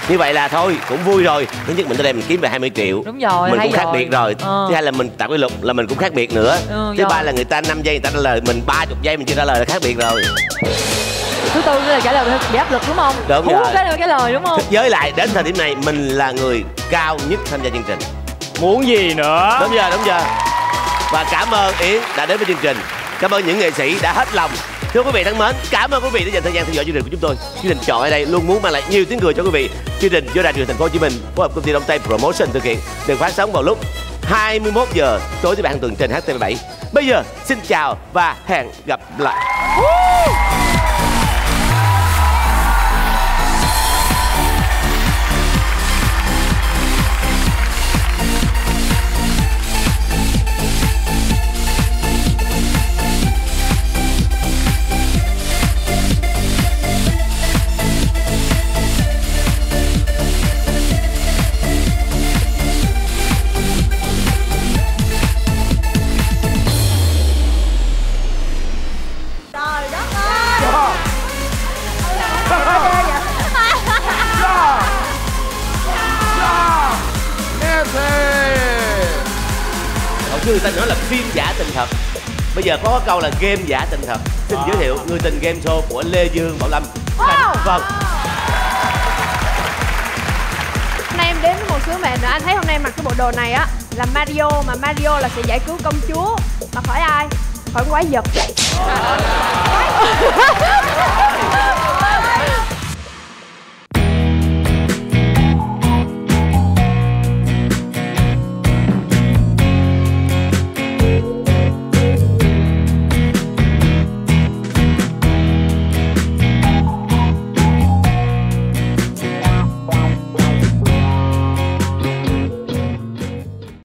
Như vậy là thôi cũng vui rồi. Thứ nhất mình tới đây mình kiếm về 20 triệu. Đúng rồi. Mình cũng khác biệt rồi. Thứ hai là mình tạo cái luật là mình cũng khác biệt nữa. Thứ ba là người ta 5 giây người ta trả lời, mình 30 giây mình chưa trả lời là khác biệt rồi. Thứ tư là trả lời bị áp lực đúng không? Đúng rồi. Cái lời đúng không? Với lại đến thời điểm này mình là người cao nhất tham gia chương trình. Muốn gì nữa? Đúng giờ, đúng giờ. Và cảm ơn Yến đã đến với chương trình. Cảm ơn những nghệ sĩ đã hết lòng. Thưa quý vị thân mến, cảm ơn quý vị đã dành thời gian theo dõi chương trình của chúng tôi. Chương trình Chọn Ai Đây luôn muốn mang lại nhiều tiếng cười cho quý vị. Chương trình do Đài Truyền hình Thành phố Hồ Chí Minh phối hợp công ty Đông Tây Promotion thực hiện, được phát sóng vào lúc 21 giờ tối thứ bảy hàng tuần trên HTV7. Bây giờ xin chào và hẹn gặp lại. Người ta nói là phim giả tình thật. Bây giờ có câu là game giả tình thật. Xin giới thiệu người tình game show của Lê Dương, Bảo Lâm. Vâng. Hôm nay em đến với một sứ mệnh nữa. Anh thấy hôm nay mặc cái bộ đồ này á là Mario, mà Mario là sẽ giải cứu công chúa. Mà khỏi ai? Khỏi quái vật.